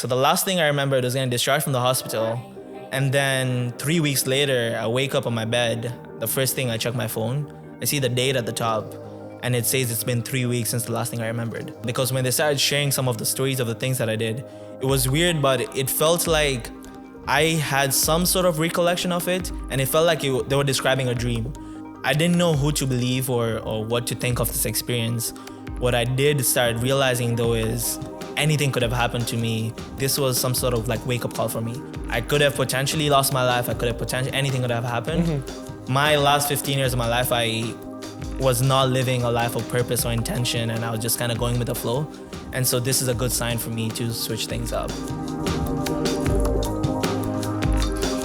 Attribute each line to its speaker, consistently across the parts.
Speaker 1: So the last thing I remember was getting discharged from the hospital. And then 3 weeks later, I wake up on my bed. The first thing I check my phone, I see the date at the top. And it says it's been 3 weeks since the last thing I remembered. Because when they started sharing some of the stories of the things that I did, it was weird, but it felt like I had some sort of recollection of it. And it felt like they were describing a dream. I didn't know who to believe or what to think of this experience. What I did start realizing though is anything could have happened to me. This was some sort of like wake up call for me. I could have potentially lost my life. Anything could have happened. Mm-hmm. My last 15 years of my life, I was not living a life of purpose or intention, and I was just kind of going with the flow. And so this is a good sign for me to switch things up.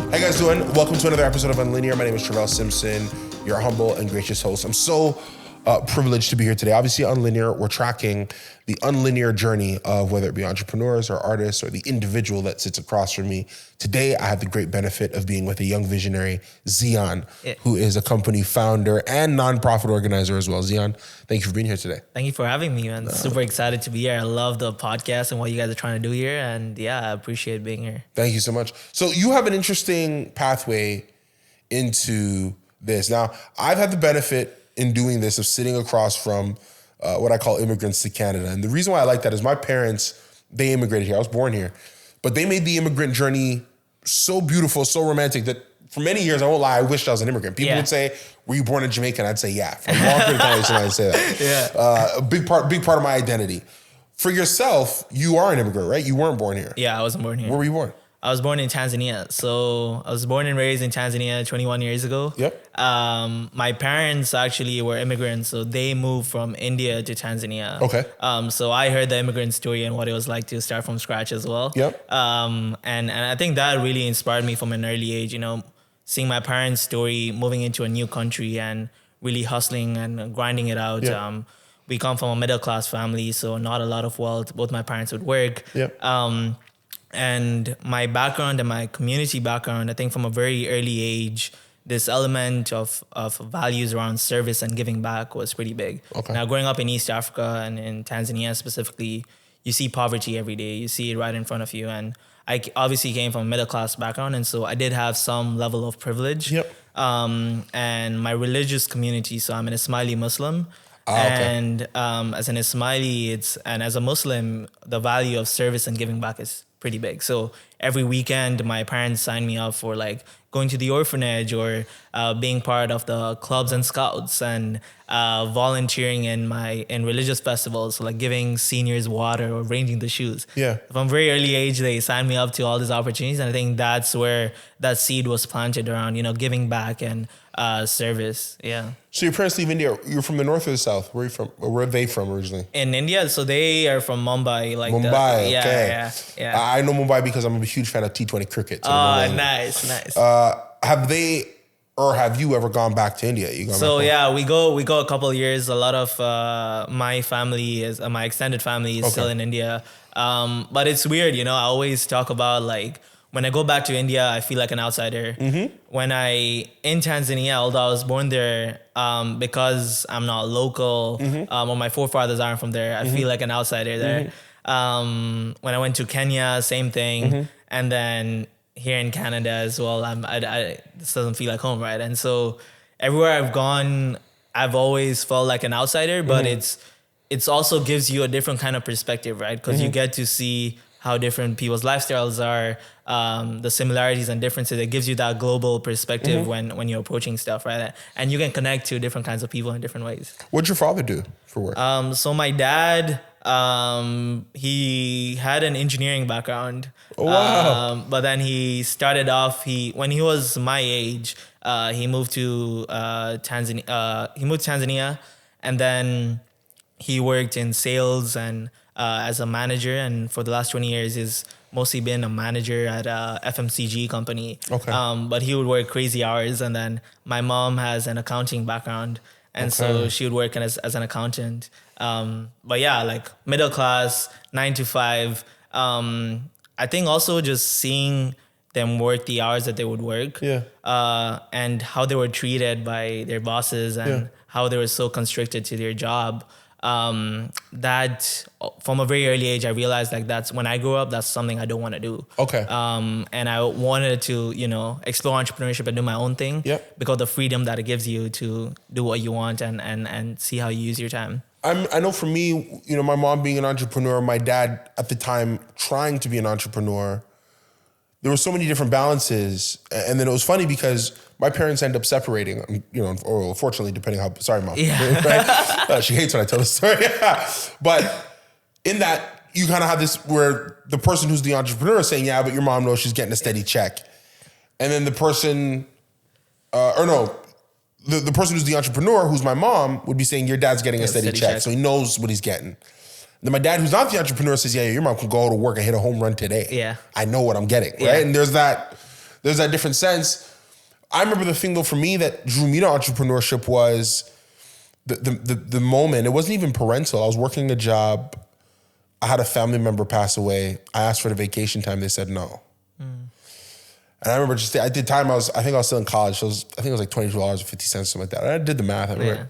Speaker 2: How you guys doing? Welcome to another episode of Unlinear. My name is Travell Simpson, your humble and gracious host. I'm so privileged to be here today. Obviously, Unlinear, we're tracking the unlinear journey of whether it be entrepreneurs or artists or the individual that sits across from me. Today, I have the great benefit of being with a young visionary, Ziyaan, who is a company founder and nonprofit organizer as well. Ziyaan, thank you for being here today.
Speaker 1: Thank you for having me, man. Super excited to be here. I love the podcast and what you guys are trying to do here. And yeah, I appreciate being here.
Speaker 2: Thank you so much. So you have an interesting pathway into this. Now, I've had the benefit in doing this of sitting across from what I call immigrants to Canada. And the reason why I like that is my parents, they immigrated here. I was born here. But they made the immigrant journey so beautiful, so romantic that for many years, I won't lie, I wished I was an immigrant. People would say, were you born in Jamaica? And I'd say, yeah. For a long period of time, I'd say that. Yeah. A big part of my identity. For yourself, you are an immigrant, right? You weren't born here.
Speaker 1: Yeah, I wasn't born here.
Speaker 2: Where were you born?
Speaker 1: I was born in Tanzania. So I was born and raised in Tanzania 21 years ago.
Speaker 2: Yep.
Speaker 1: My parents actually were immigrants, so they moved from India to Tanzania.
Speaker 2: Okay.
Speaker 1: So I heard the immigrant story and what it was like to start from scratch as well.
Speaker 2: Yep.
Speaker 1: And I think that really inspired me from an early age, seeing my parents' story, moving into a new country and really hustling and grinding it out. Yep. We come from a middle class family, so not a lot of wealth. Both my parents would work.
Speaker 2: Yep.
Speaker 1: And my background and my community background, I think from a very early age, this element of values around service and giving back was pretty big.
Speaker 2: Okay.
Speaker 1: Now, growing up in East Africa and in Tanzania specifically, you see poverty every day. You see it right in front of you. And I obviously came from a middle class background, and so I did have some level of privilege.
Speaker 2: Yep.
Speaker 1: And my religious community, so I'm an Ismaili Muslim.
Speaker 2: Okay.
Speaker 1: And as an Ismaili, and as a Muslim, the value of service and giving back is pretty big. So every weekend, my parents signed me up for like going to the orphanage or being part of the clubs and scouts and volunteering in religious festivals, so like giving seniors water or arranging the shoes.
Speaker 2: Yeah.
Speaker 1: From a very early age, they signed me up to all these opportunities, and I think that's where that seed was planted around, giving back and service. Yeah.
Speaker 2: So your parents leave India. You're from the north or the south? Where are you from? Or where are they from originally?
Speaker 1: In India, so they are from Mumbai.
Speaker 2: Mumbai, okay.
Speaker 1: Yeah.
Speaker 2: I know Mumbai because I'm a huge fan of T20 cricket. So
Speaker 1: nice.
Speaker 2: Have they or have you ever gone back to India?
Speaker 1: We go a couple of years. A lot of my family my extended family is still in India. But it's weird, I always talk about like, when I go back to India, I feel like an outsider. Mm-hmm. When in Tanzania, although I was born there, because I'm not local, or my forefathers aren't from there, I feel like an outsider there. When I went to Kenya, same thing. And then here in Canada as well, this doesn't feel like home, right? And so everywhere I've gone, I've always felt like an outsider, but it's also gives you a different kind of perspective, right? Because you get to see how different people's lifestyles are, the similarities and differences. It gives you that global perspective when you're approaching stuff, right? And you can connect to different kinds of people in different ways.
Speaker 2: What'd your father do for work?
Speaker 1: So my dad, he had an engineering background.
Speaker 2: Oh, wow.
Speaker 1: But then he started off, when he was my age, he moved to Tanzania, and then he worked in sales and as a manager, and for the last 20 years he's mostly been a manager at a FMCG company. Okay. But he would work crazy hours, and then my mom has an accounting background, and so she would work as an accountant. But yeah, like middle class, 9 to 5. I think also just seeing them work the hours that they would work, and how they were treated by their bosses, and how they were so constricted to their job. that from a very early age, I realized like that's when I grew up, that's something I don't want to do.
Speaker 2: Okay.
Speaker 1: And I wanted to, explore entrepreneurship and do my own thing.
Speaker 2: Yep.
Speaker 1: Because the freedom that it gives you to do what you want and see how you use your time.
Speaker 2: I know for me, my mom being an entrepreneur, my dad at the time trying to be an entrepreneur, there were so many different balances. And then it was funny because my parents end up separating, or unfortunately, depending how, sorry, Mom.
Speaker 1: Yeah.
Speaker 2: Right? She hates when I tell the story. But in that, you kind of have this where the person who's the entrepreneur is saying, yeah, but your mom knows she's getting a steady check. And then the person, the person who's the entrepreneur, who's my mom, would be saying, your dad's getting a steady check. So he knows what he's getting. Then my dad, who's not the entrepreneur, says, yeah, your mom can go to work and hit a home run today.
Speaker 1: Yeah.
Speaker 2: I know what I'm getting, right? Yeah. And there's that different sense. I remember the thing, though, for me that drew me to entrepreneurship was the moment. It wasn't even parental. I was working a job. I had a family member pass away. I asked for the vacation time. They said no. And I remember I did time. I think I was still in college. So I think it was like $22.50, something like that. And I did the math. I remember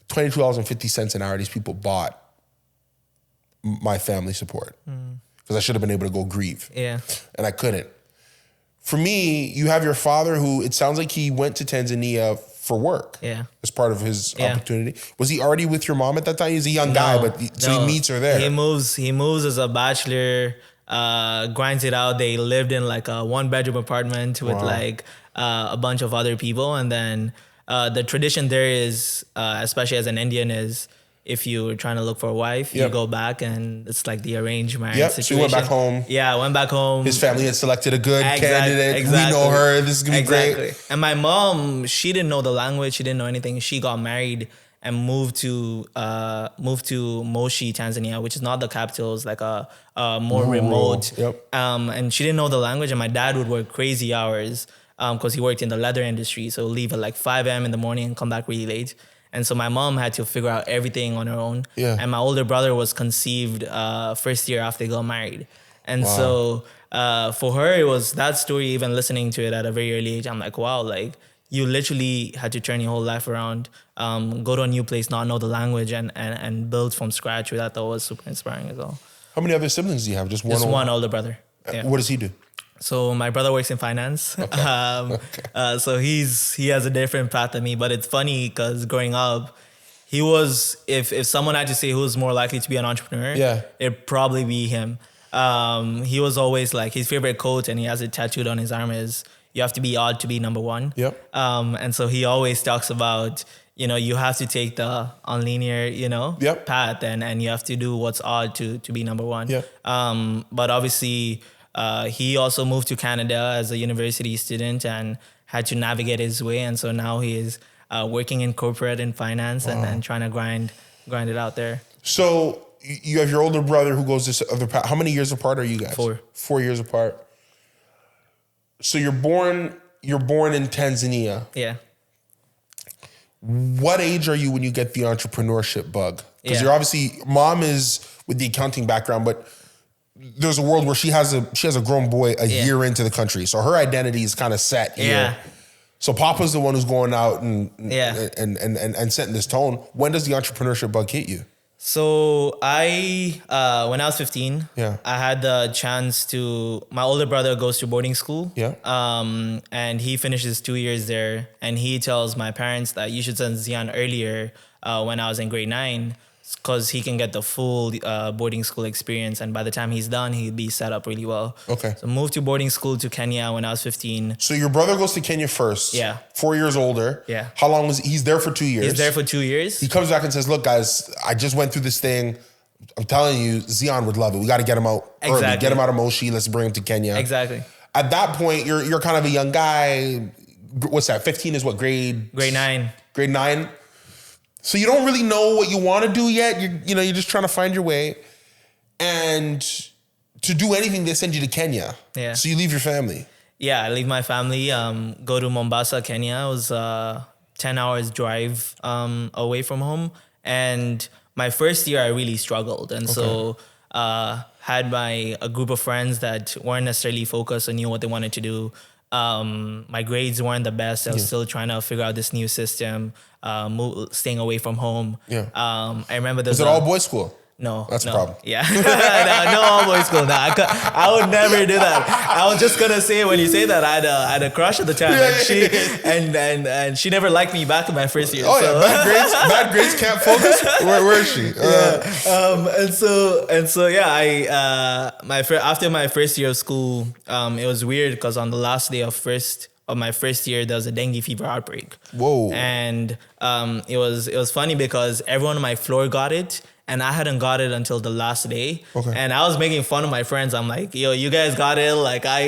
Speaker 2: $22.50 an hour these people bought my family support because I should have been able to go grieve.
Speaker 1: Yeah.
Speaker 2: And I couldn't. For me, you have your father who it sounds like he went to Tanzania for work.
Speaker 1: Yeah.
Speaker 2: As part of his opportunity. Was he already with your mom at that time? He's a young guy, so he meets her there.
Speaker 1: He moves as a bachelor, grinds it out. They lived in like a 1-bedroom apartment with a bunch of other people. And then the tradition there is, especially as an Indian, is if you're trying to look for a wife, you go back and it's like the arranged marriage situation.
Speaker 2: So he went back home.
Speaker 1: Yeah, I went back home.
Speaker 2: His family had selected a good candidate. Exactly. We know her. This is going to be great.
Speaker 1: And my mom, she didn't know the language. She didn't know anything. She got married and moved to Moshi, Tanzania, which is not the capital. It's like a more remote.
Speaker 2: Yep.
Speaker 1: And she didn't know the language. And my dad would work crazy hours because he worked in the leather industry. So leave at like 5 a.m. in the morning and come back really late. And so my mom had to figure out everything on her own. Yeah. And my older brother was conceived first year after they got married. And so for her, it was that story, even listening to it at a very early age, I'm like, wow, like you literally had to turn your whole life around, go to a new place, not know the language and build from scratch. Which I thought was super inspiring as well.
Speaker 2: How many other siblings do you have? Just
Speaker 1: one older brother. Yeah.
Speaker 2: What does he do?
Speaker 1: So my brother works in finance. Okay. So he has a different path than me, but it's funny because growing up, he was, if someone had to say who's more likely to be an entrepreneur, it'd probably be him. He was always like, his favorite quote, and he has it tattooed on his arm, is you have to be odd to be number one.
Speaker 2: Yep.
Speaker 1: And so he always talks about, you have to take the unlinear, path and you have to do what's odd to be number one.
Speaker 2: Yep.
Speaker 1: But obviously, he also moved to Canada as a university student and had to navigate his way. And so now he is working in corporate and finance and trying to grind it out there.
Speaker 2: So you have your older brother who goes this other path. How many years apart are you guys?
Speaker 1: 4.
Speaker 2: 4 years apart. So you're born in Tanzania.
Speaker 1: Yeah.
Speaker 2: What age are you when you get the entrepreneurship bug? Because you're obviously, mom is with the accounting background, but there's a world where she has a grown boy a year into the country. So her identity is kind of set here. Yeah. So Papa's the one who's going out and setting this tone. When does the entrepreneurship bug hit you?
Speaker 1: So when I was 15, I had the chance my older brother goes to boarding school.
Speaker 2: Yeah.
Speaker 1: And he finishes 2 years there. And he tells my parents that you should send Ziyaan earlier when I was in grade 9. Because he can get the full boarding school experience. And by the time he's done, he'd be set up really well.
Speaker 2: Okay.
Speaker 1: So moved to boarding school to Kenya when I was 15.
Speaker 2: So your brother goes to Kenya first.
Speaker 1: Yeah.
Speaker 2: 4 years older.
Speaker 1: Yeah.
Speaker 2: How long he's there for 2 years?
Speaker 1: He's there for 2 years.
Speaker 2: He comes back and says, look, guys, I just went through this thing. I'm telling you, Ziyaan would love it. We got to get him out early. Get him out of Moshi. Let's bring him to Kenya.
Speaker 1: Exactly.
Speaker 2: At that point, you're kind of a young guy. What's that? 15 is what, grade?
Speaker 1: Grade 9.
Speaker 2: Grade 9. So you don't really know what you want to do yet. You're just trying to find your way. And to do anything, they send you to Kenya.
Speaker 1: Yeah.
Speaker 2: So you leave your family.
Speaker 1: Yeah, I leave my family, go to Mombasa, Kenya. It was 10 hours drive away from home. And my first year, I really struggled. And so had a group of friends that weren't necessarily focused and knew what they wanted to do. My grades weren't the best. I was still trying to figure out this new system, staying away from home.
Speaker 2: Yeah.
Speaker 1: I remember
Speaker 2: Was it all boys school?
Speaker 1: No,
Speaker 2: That's
Speaker 1: no.
Speaker 2: a problem.
Speaker 1: Yeah, no all boys school. No, I would never do that. I was just gonna say when you say that I had a crush at the time, and she never liked me back in my first year.
Speaker 2: Oh yeah, bad grades can't focus. Where is she?
Speaker 1: And so yeah, after my first year of school, it was weird because on the last day of my first year, there was a dengue fever outbreak.
Speaker 2: Whoa!
Speaker 1: And it was funny because everyone on my floor got it. And I hadn't got it until the last day.
Speaker 2: Okay.
Speaker 1: And I was making fun of my friends. I'm like, yo, you guys got it. Like, I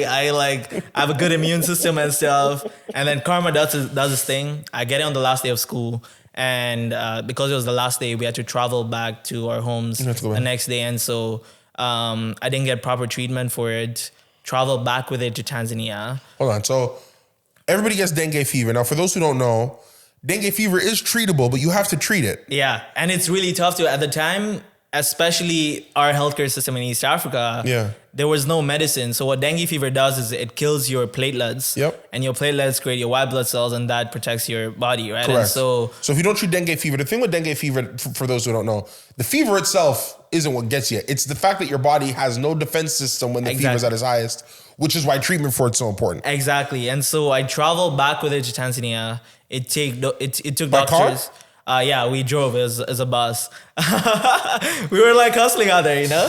Speaker 1: have a good immune system and stuff. And then karma does this thing. I get it on the last day of school. And because it was the last day, we had to travel back to our homes the next day. And so I didn't get proper treatment for it. Traveled back with it to Tanzania.
Speaker 2: Hold on. So everybody gets dengue fever. Now, for those who don't know, dengue fever is treatable, but you have to treat it.
Speaker 1: Yeah, and it's really tough to, at the time, especially our healthcare system in East Africa, there was no medicine. So what dengue fever does is it kills your platelets.
Speaker 2: Yep.
Speaker 1: And your platelets create your white blood cells, and that protects your body, right?
Speaker 2: Correct.
Speaker 1: And so
Speaker 2: if you don't treat dengue fever, the thing with dengue fever, for those who don't know, the fever itself isn't what gets you. It's the fact that your body has no defense system when the fever is at its highest, which is why treatment for it's so important.
Speaker 1: Exactly. And so I traveled back with it to Tanzania. It took
Speaker 2: By
Speaker 1: doctors.
Speaker 2: Car?
Speaker 1: Yeah, we drove as a bus. We were like hustling out there, you know.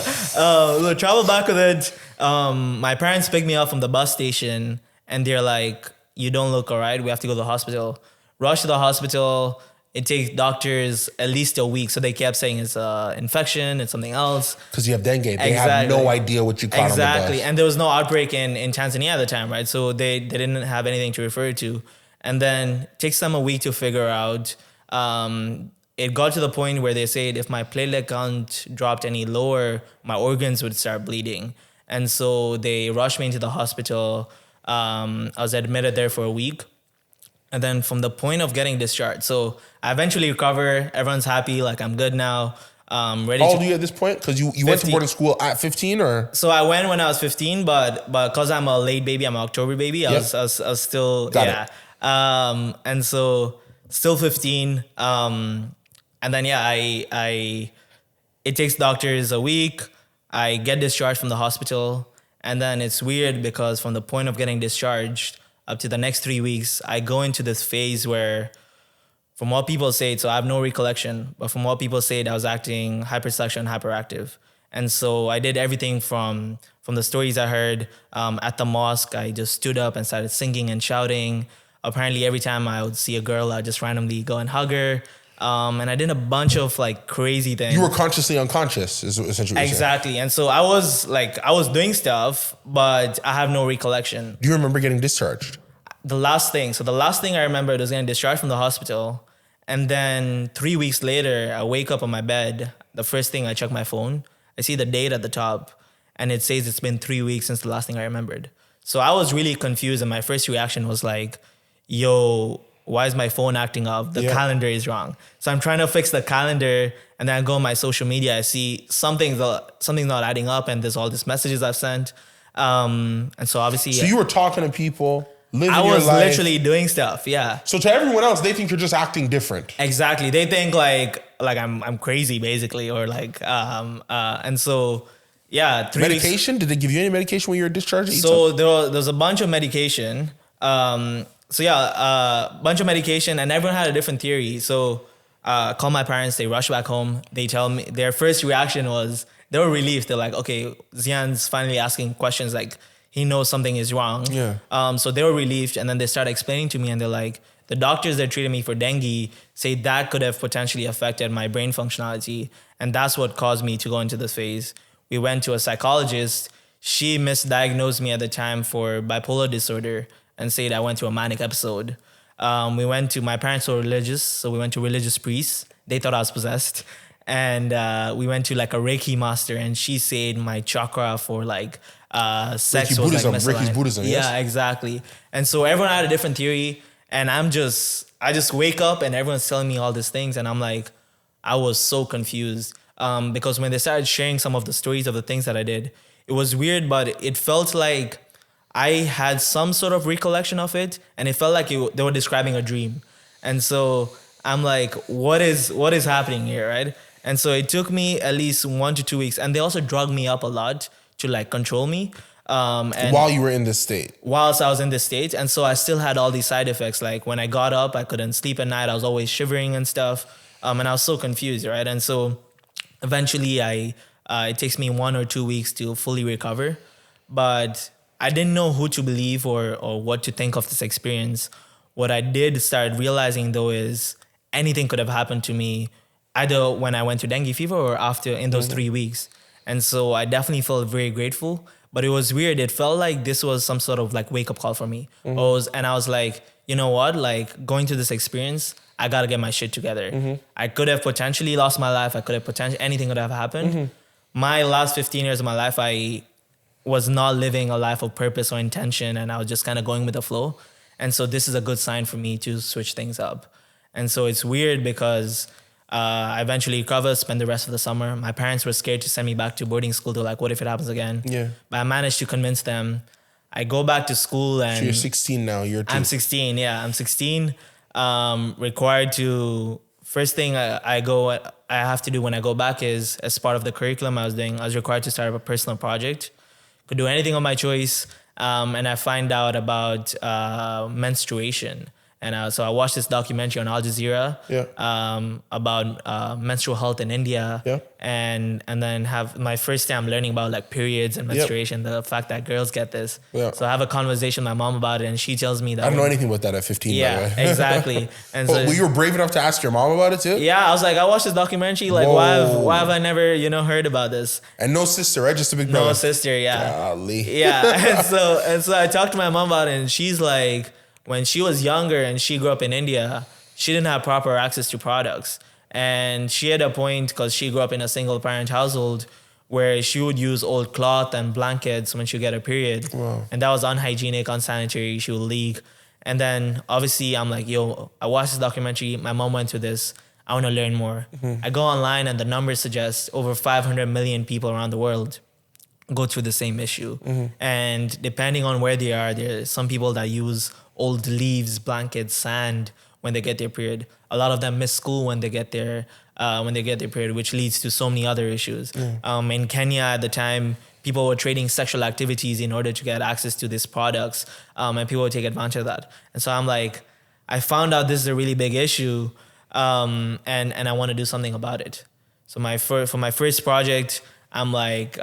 Speaker 1: We traveled back with it. My parents picked me up from the bus station, and they're like, "You don't look all right. We have to go to the hospital." Rush to the hospital. It takes doctors at least a week, so they kept saying it's an infection, it's something else.
Speaker 2: Because you have dengue, they have no idea what you caught on the bus.
Speaker 1: And there was no outbreak in Tanzania at the time, right? So they didn't have anything to refer to. And then it takes them a week to figure out. It got to the point where they said if my platelet count dropped any lower, my organs would start bleeding. And so they rushed me into the hospital. I was admitted there for a week. And then from the point of getting discharged, so I eventually recover. Everyone's happy, like I'm good now. Ready.
Speaker 2: How old are you at this point? Because you went to boarding school at 15, or?
Speaker 1: So I went when I was 15, but because I'm a late baby, I'm an October baby. I was still
Speaker 2: Got it.
Speaker 1: And so still 15. And then it takes doctors a week. I get discharged from the hospital, and then it's weird because from the point of getting discharged up to the next 3 weeks, I go into this phase where, from what people say, so I have no recollection, but from what people say, I was acting hypersexual and hyperactive. And so I did everything from the stories I heard at the mosque. I just stood up and started singing and shouting. Apparently, every time I would see a girl, I'd just randomly go and hug her. And I did a bunch of like crazy things.
Speaker 2: You were consciously unconscious, is essentially what you're
Speaker 1: Exactly. And so I was doing stuff, but I have no recollection.
Speaker 2: Do you remember getting discharged?
Speaker 1: The last thing I remembered was getting discharged from the hospital. And then 3 weeks later, I wake up on my bed. The first thing I check my phone, I see the date at the top, and it says it's been 3 weeks since the last thing I remembered. So I was really confused, and my first reaction was like, yo, why is my phone acting up? The calendar is wrong. So I'm trying to fix the calendar, and then I go on my social media. I see something's not adding up, and there's all these messages I've sent. And so obviously...
Speaker 2: So you were talking to people, living your life.
Speaker 1: I was literally doing stuff, yeah.
Speaker 2: So to everyone else, they think you're just acting different.
Speaker 1: Exactly. They think like I'm crazy, basically, or like... and so... Yeah, 3 weeks.
Speaker 2: Medication? Did they give you any medication when you were discharged?
Speaker 1: So there's a bunch of medication. A bunch of medication, and everyone had a different theory. So call my parents, they rush back home. They tell me, their first reaction was, they were relieved. They're like, okay, Ziyaan's finally asking questions, like he knows something is wrong.
Speaker 2: Yeah.
Speaker 1: So they were relieved, and then they started explaining to me, and they're like, the doctors that treated me for dengue say that could have potentially affected my brain functionality, and that's what caused me to go into this phase. We went to a psychologist. She misdiagnosed me at the time for bipolar disorder and said I went through a manic episode. My parents were religious, so we went to religious priests. They thought I was possessed. And we went to like a Reiki master, and she said my chakra for like sex
Speaker 2: Reiki
Speaker 1: was
Speaker 2: Buddhism,
Speaker 1: like misaligned.
Speaker 2: Reiki's Buddhism, yes.
Speaker 1: Yeah, exactly. And so everyone had a different theory, and I just wake up and everyone's telling me all these things, and I'm like, I was so confused. Because when they started sharing some of the stories of the things that I did, it was weird, but it felt like I had some sort of recollection of it, and it felt like they were describing a dream. And so I'm like, what is happening here, right? And so it took me at least 1 to 2 weeks, and they also drugged me up a lot to like control me. And
Speaker 2: While you were in this state.
Speaker 1: whilst I was in this state, and so I still had all these side effects. Like when I got up, I couldn't sleep at night. I was always shivering and stuff, and I was so confused, right? And so eventually, it takes me 1 or 2 weeks to fully recover, but I didn't know who to believe or what to think of this experience. What I did start realizing though is anything could have happened to me either when I went to dengue fever or after in those 3 weeks. And so I definitely felt very grateful, but it was weird. It felt like this was some sort of like wake up call for me. And I was like, you know what? Like going through this experience, I got to get my shit together. I could have potentially lost my life. I could have anything could have happened. My last 15 years of my life, I was not living a life of purpose or intention, and I was just kind of going with the flow. And so this is a good sign for me to switch things up. And so it's weird because I eventually recovered, spent the rest of the summer. My parents were scared to send me back to boarding school. They're like, what if it happens again?
Speaker 2: Yeah.
Speaker 1: But I managed to convince them. I go back to school and...
Speaker 2: So you're 16 now, you're 2.
Speaker 1: I'm 16, yeah. I'm 16. Required to... First thing I have to do when I go back is, as part of the curriculum I was required to start up a personal project. Could do anything of my choice. And I find out about menstruation. And so I watched this documentary on Al Jazeera about menstrual health in India.
Speaker 2: Yeah.
Speaker 1: And then have my first time learning about like periods and menstruation, the fact that girls get this.
Speaker 2: Yeah.
Speaker 1: So I have a conversation with my mom about it, and she tells me that...
Speaker 2: I don't know anything about that at 15, by the way.
Speaker 1: Yeah, exactly. And so,
Speaker 2: well, you were brave enough to ask your mom about it too?
Speaker 1: yeah, I was like, I watched this documentary. Like, why have I never, heard about this?
Speaker 2: And no sister, right? Just a big brother.
Speaker 1: No sister, yeah.
Speaker 2: Golly.
Speaker 1: Yeah. And so I talked to my mom about it, and she's like, when she was younger and she grew up in India, she didn't have proper access to products. And she had a point, because she grew up in a single parent household, where she would use old cloth and blankets when she would get her period.
Speaker 2: Wow.
Speaker 1: And that was unhygienic, unsanitary. She would leak. And then obviously I'm like, yo, I watched this documentary. My mom went through this. I want to learn more. I go online and the numbers suggest over 500 million people around the world go through the same issue. And depending on where they are, there's some people that use old leaves, blankets, sand when they get their period. A lot of them miss school when they get their period, which leads to so many other issues. In Kenya at the time, people were trading sexual activities in order to get access to these products, and people would take advantage of that. And so I'm like, I found out this is a really big issue, and I want to do something about it. So for my first project, I'm like,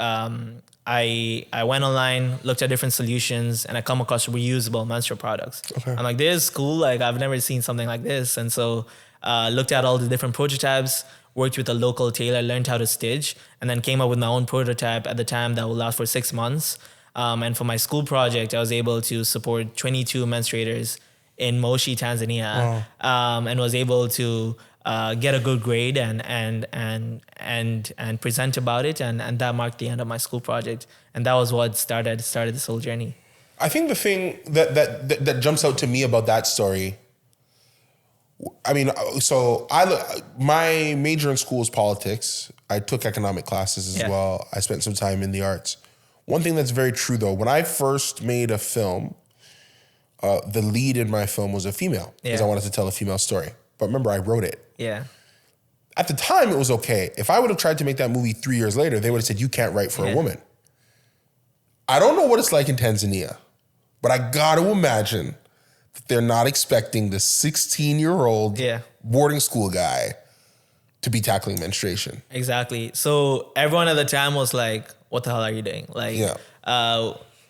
Speaker 1: I went online, looked at different solutions, and I come across reusable menstrual products. Okay. I'm like, this is cool. Like, I've never seen something like this. And so looked at all the different prototypes, worked with a local tailor, learned how to stitch, and then came up with my own prototype at the time that will last for 6 months. And for my school project, I was able to support 22 menstruators in Moshi, Tanzania, and was able to get a good grade and present about it, and that marked the end of my school project, and that was what started this whole journey.
Speaker 2: I think the thing that jumps out to me about that story, I mean, so my major in school is politics. I took economic classes as well. I spent some time in the arts. One thing that's very true though, when I first made a film, the lead in my film was a female because I wanted to tell a female story. But remember, I wrote it. Yeah. At the time, it was okay. If I would have tried to make that movie 3 years later, they would have said, you can't write for a woman. I don't know what it's like in Tanzania, but I got to imagine that they're not expecting the 16-year-old boarding school guy to be tackling menstruation.
Speaker 1: Exactly. So everyone at the time was like, what the hell are you doing? Like,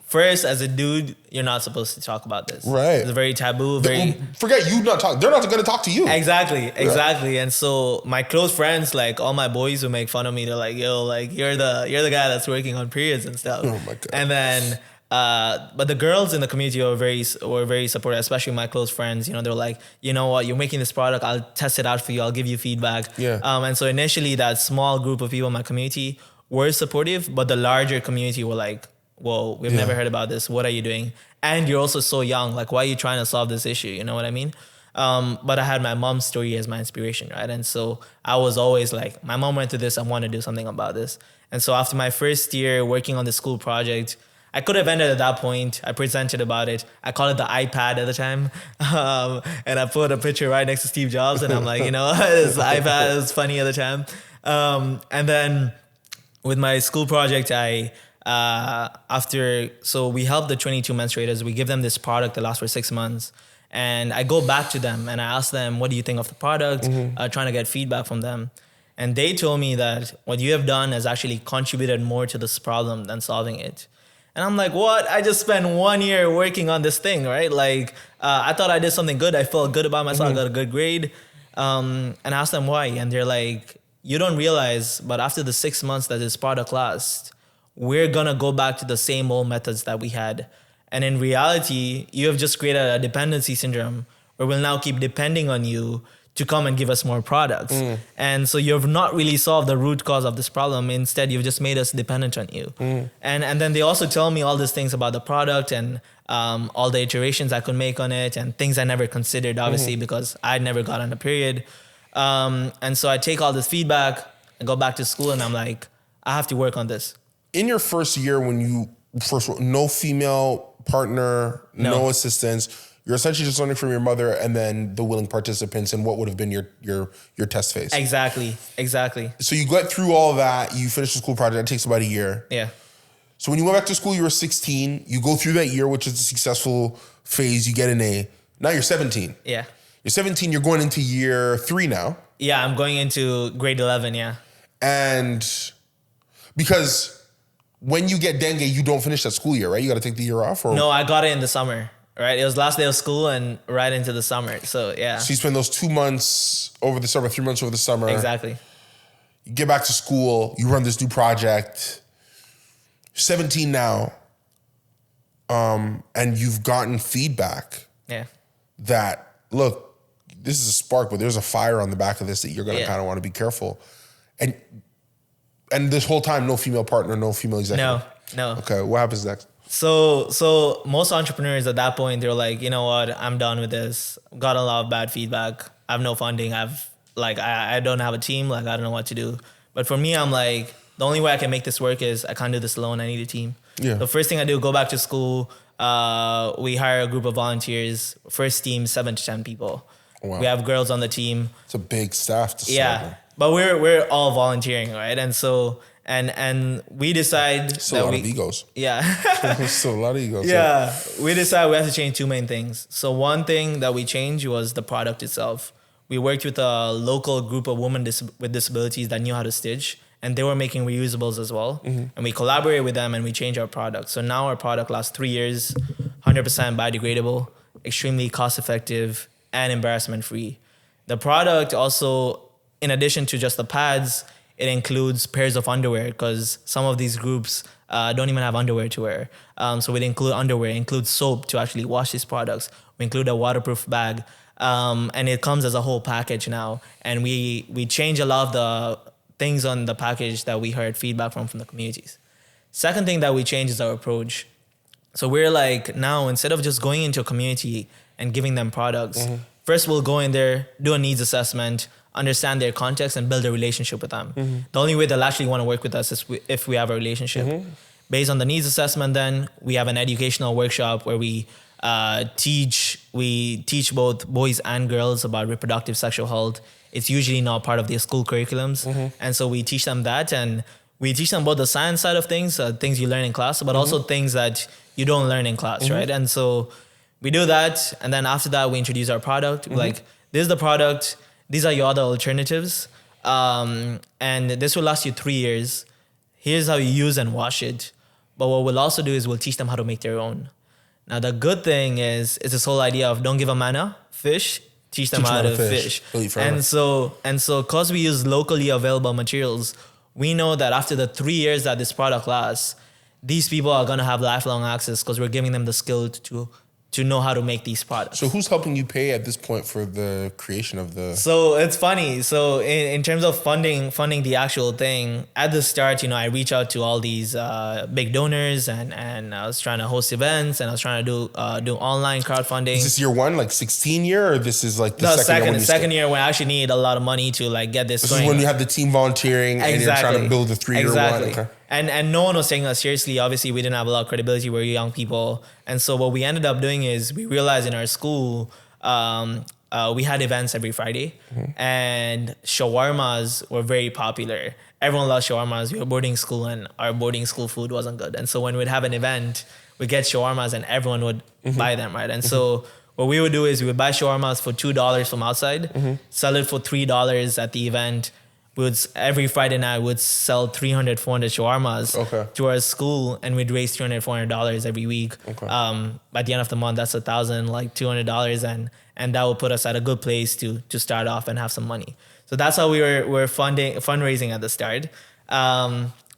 Speaker 1: first, as a dude, you're not supposed to talk about this. Right. It's very taboo.
Speaker 2: Forget you not talk. They're not going to talk to you.
Speaker 1: Exactly. Yeah. And so my close friends, like all my boys who make fun of me, they're like, yo, like you're the guy that's working on periods and stuff. Oh my God. And then, but the girls in the community were very supportive, especially my close friends. You know, they're like, you know what, you're making this product. I'll test it out for you. I'll give you feedback. Yeah. And so initially that small group of people in my community were supportive, but the larger community were like, whoa, we've never heard about this. What are you doing? And you're also so young. Like, why are you trying to solve this issue? You know what I mean? But I had my mom's story as my inspiration, right? And so I was always like, my mom went through this. I want to do something about this. And so after my first year working on the school project, I could have ended at that point. I presented about it. I called it the iPad at the time. And I put a picture right next to Steve Jobs. And I'm like, this iPad is funny at the time. And then with my school project, so we help the 22 menstruators. We give them this product that lasts for 6 months. And I go back to them and I ask them, what do you think of the product? Trying to get feedback from them. And they told me that what you have done has actually contributed more to this problem than solving it. And I'm like, what? I just spent 1 year working on this thing, right? Like, I thought I did something good. I felt good about myself. I got a good grade. And I asked them why. And they're like, you don't realize, but after the 6 months that this product lasts, we're going to go back to the same old methods that we had. And in reality, you have just created a dependency syndrome where we'll now keep depending on you to come and give us more products. And so you've not really solved the root cause of this problem. Instead, you've just made us dependent on you. And then they also tell me all these things about the product and all the iterations I could make on it and things I never considered, obviously, because I'd never got on a period. And so I take all this feedback and go back to school and I'm like, I have to work on this.
Speaker 2: In your first year, when you no female partner, no assistance, you're essentially just learning from your mother and then the willing participants and what would have been your test phase.
Speaker 1: Exactly.
Speaker 2: So you get through all of that, you finish the school project, it takes about a year.
Speaker 1: Yeah.
Speaker 2: So when you went back to school, you were 16, you go through that year, which is a successful phase, you get an A. Now you're 17.
Speaker 1: Yeah.
Speaker 2: You're 17, you're going into year 3 now.
Speaker 1: Yeah, I'm going into grade 11, yeah.
Speaker 2: And because when you get dengue, you don't finish that school year, right? You got to take the year off? Or?
Speaker 1: No, I got it in the summer, right? It was last day of school and right into the summer. So, yeah.
Speaker 2: So you spend those 2 months over the summer, 3 months over the summer.
Speaker 1: Exactly.
Speaker 2: You get back to school, you run this new project. You're 17 now, and you've gotten feedback that, look, this is a spark, but there's a fire on the back of this that you're going to kind of want to be careful. And this whole time, no female partner, no female executive?
Speaker 1: No.
Speaker 2: Okay, what happens next?
Speaker 1: So most entrepreneurs at that point, they're like, you know what, I'm done with this. Got a lot of bad feedback. I have no funding. I don't have a team. Like, I don't know what to do. But for me, I'm like, the only way I can make this work is I can't do this alone. I need a team. Yeah. The first thing I do, go back to school. We hire a group of volunteers. First team, 7 to 10 people. Wow. We have girls on the team.
Speaker 2: It's a big staff to start.
Speaker 1: But we're all volunteering, right? And so and we decide
Speaker 2: still a lot of egos.
Speaker 1: Yeah.
Speaker 2: Still a lot of egos.
Speaker 1: Yeah. We decide we have to change 2 main things. So one thing that we changed was the product itself. We worked with a local group of women with disabilities that knew how to stitch, and they were making reusables as well. And we collaborated with them and we changed our product. So now our product lasts 3 years, 100% biodegradable, extremely cost effective, and embarrassment free. The product also, in addition to just the pads, it includes pairs of underwear because some of these groups don't even have underwear to wear. So we include underwear, include soap to actually wash these products. We include a waterproof bag. And it comes as a whole package now. And we change a lot of the things on the package that we heard feedback from the communities. Second thing that we change is our approach. So we're like, now instead of just going into a community and giving them products, first we'll go in there, do a needs assessment, understand their context and build a relationship with them. The only way they'll actually want to work with us is if we have a relationship. Based on the needs assessment, then we have an educational workshop where we teach both boys and girls about reproductive sexual health. It's usually not part of their school curriculums. And so we teach them that, and we teach them both the science side of things, things you learn in class, but also things that you don't learn in class, right? And so we do that, and then after that, we introduce our product. Like, this is the product. These are your other alternatives. And this will last you 3 years. Here's how you use and wash it. But what we'll also do is we'll teach them how to make their own. Now, the good thing is this whole idea of don't give a man a fish, teach them how to fish. And so, because we use locally available materials, we know that after the 3 years that this product lasts, these people are going to have lifelong access because we're giving them the skill to know how to make these products.
Speaker 2: So who's helping you pay at this point for the creation of the...
Speaker 1: So it's funny. So in terms of funding the actual thing, at the start, I reach out to all these big donors and I was trying to host events and I was trying to do online crowdfunding.
Speaker 2: Is this year one, like 16 year, or this is like the
Speaker 1: second year when I actually need a lot of money to like get this going.
Speaker 2: This is when you have the team volunteering and you're trying to build the 3 year one. Okay.
Speaker 1: And no one was taking us seriously. Obviously, we didn't have a lot of credibility. We were young people. And so what we ended up doing is we realized in our school, we had events every Friday, and shawarmas were very popular. Everyone loves shawarmas. We were boarding school, and our boarding school food wasn't good. And so when we'd have an event, we'd get shawarmas, and everyone would buy them, right? And so what we would do is we would buy shawarmas for $2 from outside, sell it for $3 at the event. We would, every Friday night, would sell 300, 400 shawarmas to our school, and we'd raise $300, $400 every week. By the end of the month, that's $1,000, like $200, and that would put us at a good place to start off and have some money. So that's how we were fundraising at the start.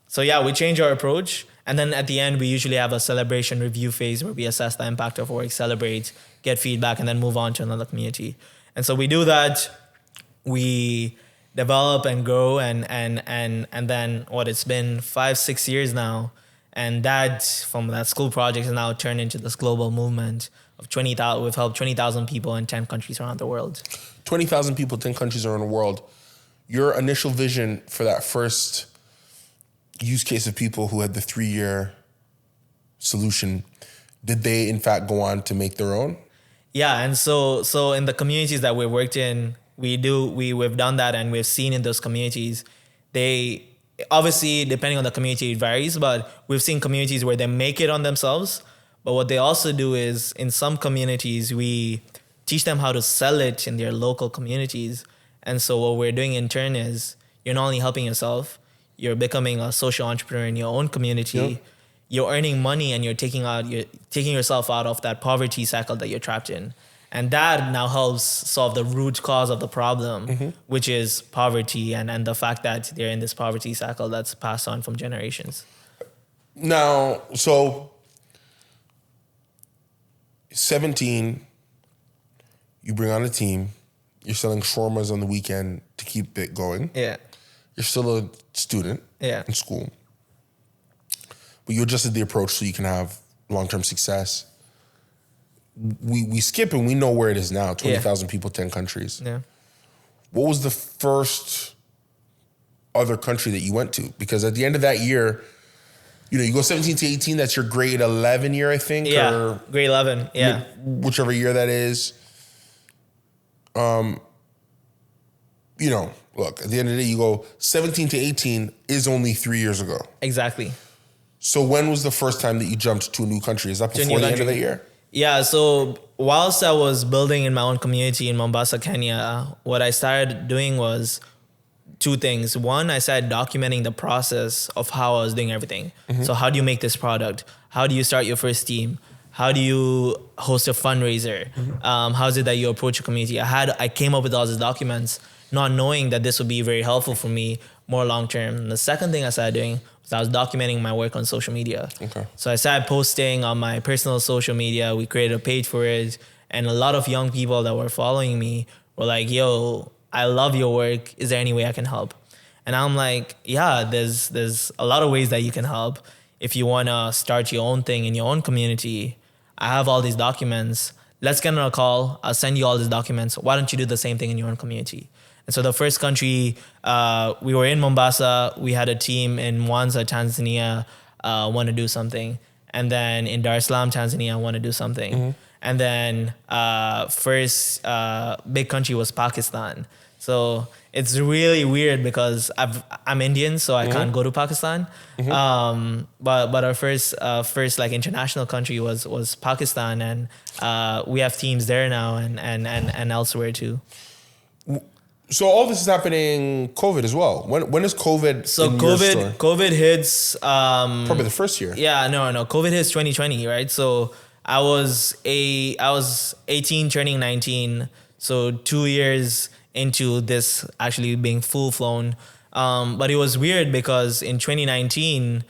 Speaker 1: So yeah, we changed our approach, and then at the end, we usually have a celebration review phase where we assess the impact of our work, celebrate, get feedback, and then move on to another community. And so we do that. We develop and grow, and then it's been 5-6 years now, and that from that school project has now turned into this global movement of 20,000. We've helped 20,000 people in 10 countries around the world.
Speaker 2: 20,000 people, 10 countries around the world. Your initial vision for that first use case of people who had the 3-year solution, did they in fact go on to make their own?
Speaker 1: Yeah, and so in the communities that we worked in, we've done that, and we've seen in those communities, they obviously, depending on the community, it varies, but we've seen communities where they make it on themselves. But what they also do is, in some communities, we teach them how to sell it in their local communities. And so what we're doing in turn is, you're not only helping yourself, you're becoming a social entrepreneur in your own community. Yep. You're earning money, and you're taking yourself out of that poverty cycle that you're trapped in. And that now helps solve the root cause of the problem, which is poverty and the fact that they're in this poverty cycle that's passed on from generations.
Speaker 2: Now, so 17, you bring on a team, you're selling shawarmas on the weekend to keep it going.
Speaker 1: Yeah.
Speaker 2: You're still a student in school. But you adjusted the approach so you can have long-term success. We skip and we know where it is now, 20,000 people, 10 countries.
Speaker 1: Yeah.
Speaker 2: What was the first other country that you went to? Because at the end of that year, you go 17 to 18, that's your grade 11 year, I think.
Speaker 1: Yeah,
Speaker 2: or
Speaker 1: grade 11, yeah.
Speaker 2: Whichever year that is. Look, at the end of the day, you go 17 to 18 is only 3 years ago.
Speaker 1: Exactly.
Speaker 2: So when was the first time that you jumped to a new country? Is that before the end of the year?
Speaker 1: Yeah, so whilst I was building in my own community in Mombasa, Kenya, what I started doing was 2 things. One, I started documenting the process of how I was doing everything. So how do you make this product? How do you start your first team? How do you host a fundraiser? How is it that you approach a community? I came up with all these documents, not knowing that this would be very helpful for me more long term. And the second thing I started doing was I was documenting my work on social media. Okay. So I started posting on my personal social media. We created a page for it. And a lot of young people that were following me were like, yo, I love your work. Is there any way I can help? And I'm like, yeah, there's a lot of ways that you can help. If you want to start your own thing in your own community, I have all these documents. Let's get on a call. I'll send you all these documents. Why don't you do the same thing in your own community? And so the first country, we were in Mombasa. We had a team in Mwanza, Tanzania, want to do something. And then in Dar es Salaam, Tanzania, want to do something. And then first big country was Pakistan. So it's really weird because I'm Indian, so I can't go to Pakistan. But our first like international country was Pakistan, and we have teams there now and elsewhere too.
Speaker 2: So all this is happening COVID as well. When is COVID?
Speaker 1: So COVID hits
Speaker 2: probably the first year.
Speaker 1: Yeah, no. COVID hits 2020, right? So I was 18 turning 19, so 2 years into this actually being full flown. But it was weird because in 2019,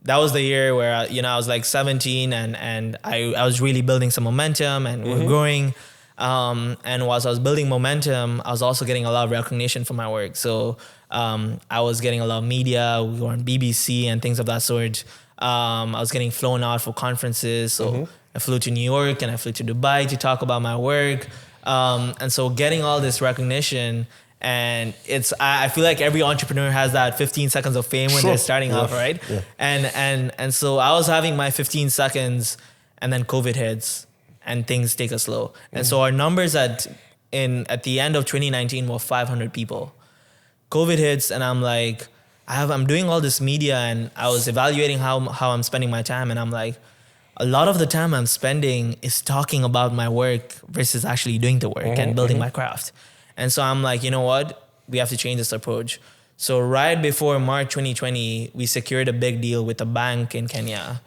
Speaker 1: that was the year where I was like 17 and I was really building some momentum and we're growing. And whilst I was building momentum, I was also getting a lot of recognition for my work. So I was getting a lot of media. We were on BBC and things of that sort. I was getting flown out for conferences. So I flew to New York and I flew to Dubai to talk about my work. And so getting all this recognition And I feel like every entrepreneur has that 15 seconds of fame when they're starting off, right?
Speaker 2: Yeah.
Speaker 1: And so I was having my 15 seconds, and then COVID hits and things take a slow. And so our numbers at the end of 2019 were 500 people. COVID hits, and I'm like, I'm doing all this media, and I was evaluating how I'm spending my time, and I'm like, a lot of the time I'm spending is talking about my work versus actually doing the work and building my craft. And so I'm like, you know what? We have to change this approach. So right before March 2020, we secured a big deal with a bank in Kenya.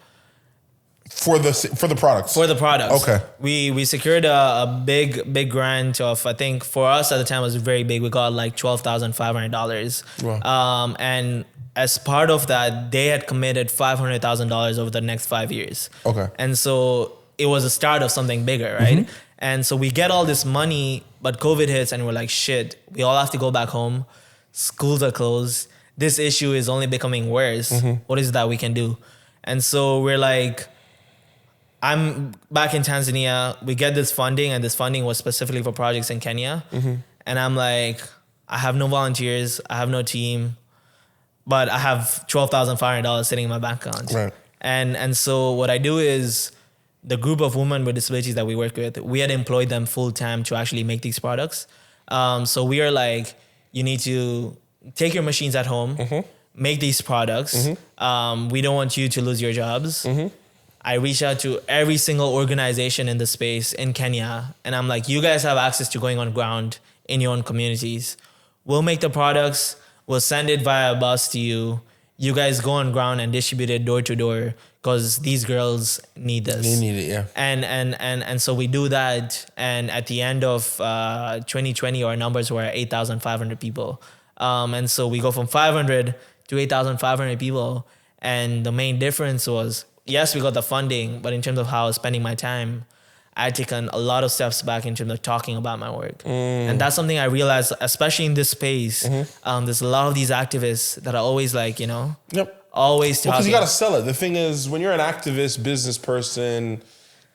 Speaker 2: For the products?
Speaker 1: For the products.
Speaker 2: Okay.
Speaker 1: We secured a big grant of, I think for us at the time it was very big. We got like $12,500.
Speaker 2: Wow.
Speaker 1: And as part of that, they had committed $500,000 over the next 5 years.
Speaker 2: Okay.
Speaker 1: And so it was a start of something bigger, right? And so we get all this money, but COVID hits and we're like, shit, we all have to go back home. Schools are closed. This issue is only becoming worse. What is it that we can do? And so we're like, I'm back in Tanzania. We get this funding, and this funding was specifically for projects in Kenya. And I'm like, I have no volunteers. I have no team, but I have $12,500 sitting in my bank account.
Speaker 2: Right.
Speaker 1: And so what I do is, the group of women with disabilities that we work with, we had employed them full time to actually make these products. So we are like, you need to take your machines at home, make these products. We don't want you to lose your jobs. I reach out to every single organization in the space in Kenya, and I'm like, you guys have access to going on ground in your own communities. We'll make the products. We'll send it via a bus to you. You guys go on ground and distribute it door to door, because these girls need this.
Speaker 2: They need it, yeah.
Speaker 1: And so we do that. And at the end of 2020, our numbers were 8,500 people. And so we go from 500 to 8,500 people. And the main difference was, yes, we got the funding, but in terms of how I was spending my time, I had taken a lot of steps back in terms of talking about my work. And that's something I realized, especially in this space. There's a lot of these activists that are always like, always talking.
Speaker 2: Because you got to sell it. The thing is, when you're an activist, business person, you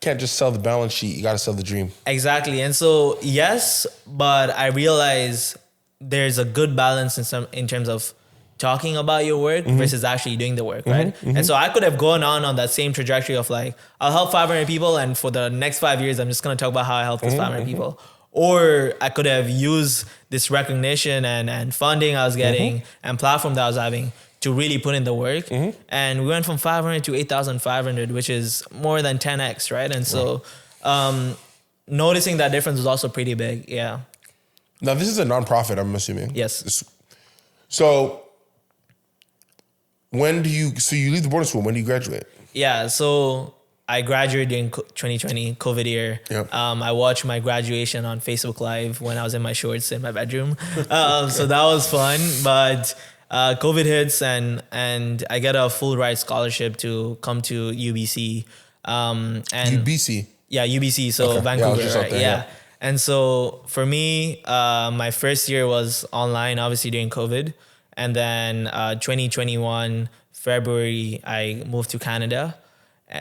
Speaker 2: can't just sell the balance sheet. You got to sell the dream.
Speaker 1: Exactly. And so, yes, but I realize there's a good balance in terms of talking about your work versus actually doing the work, right? And so I could have gone on that same trajectory of like, I'll help 500 people, and for the next 5 years, I'm just going to talk about how I helped those 500 people. Or I could have used this recognition and funding I was getting and platform that I was having to really put in the work. And we went from 500 to 8,500, which is more than 10x, right? And so noticing that difference was also pretty big, yeah.
Speaker 2: Now, this is a nonprofit, I'm assuming.
Speaker 1: Yes.
Speaker 2: So you leave the boarding school, when do you graduate?
Speaker 1: Yeah, so I graduated in 2020, COVID year.
Speaker 2: Yep.
Speaker 1: I watched my graduation on Facebook Live when I was in my shorts in my bedroom. So that was fun, but COVID hits and I get a full ride scholarship to come to UBC. And
Speaker 2: UBC?
Speaker 1: Yeah, UBC, so
Speaker 2: okay.
Speaker 1: Vancouver,
Speaker 2: yeah,
Speaker 1: right?
Speaker 2: There, yeah.
Speaker 1: And so for me, my first year was online, obviously during COVID. And then 2021, February, I moved to Canada.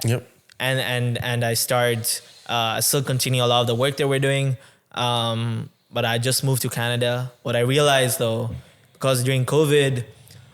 Speaker 2: Yep.
Speaker 1: And I still continue a lot of the work that we're doing. But I just moved to Canada. What I realized though, because during COVID,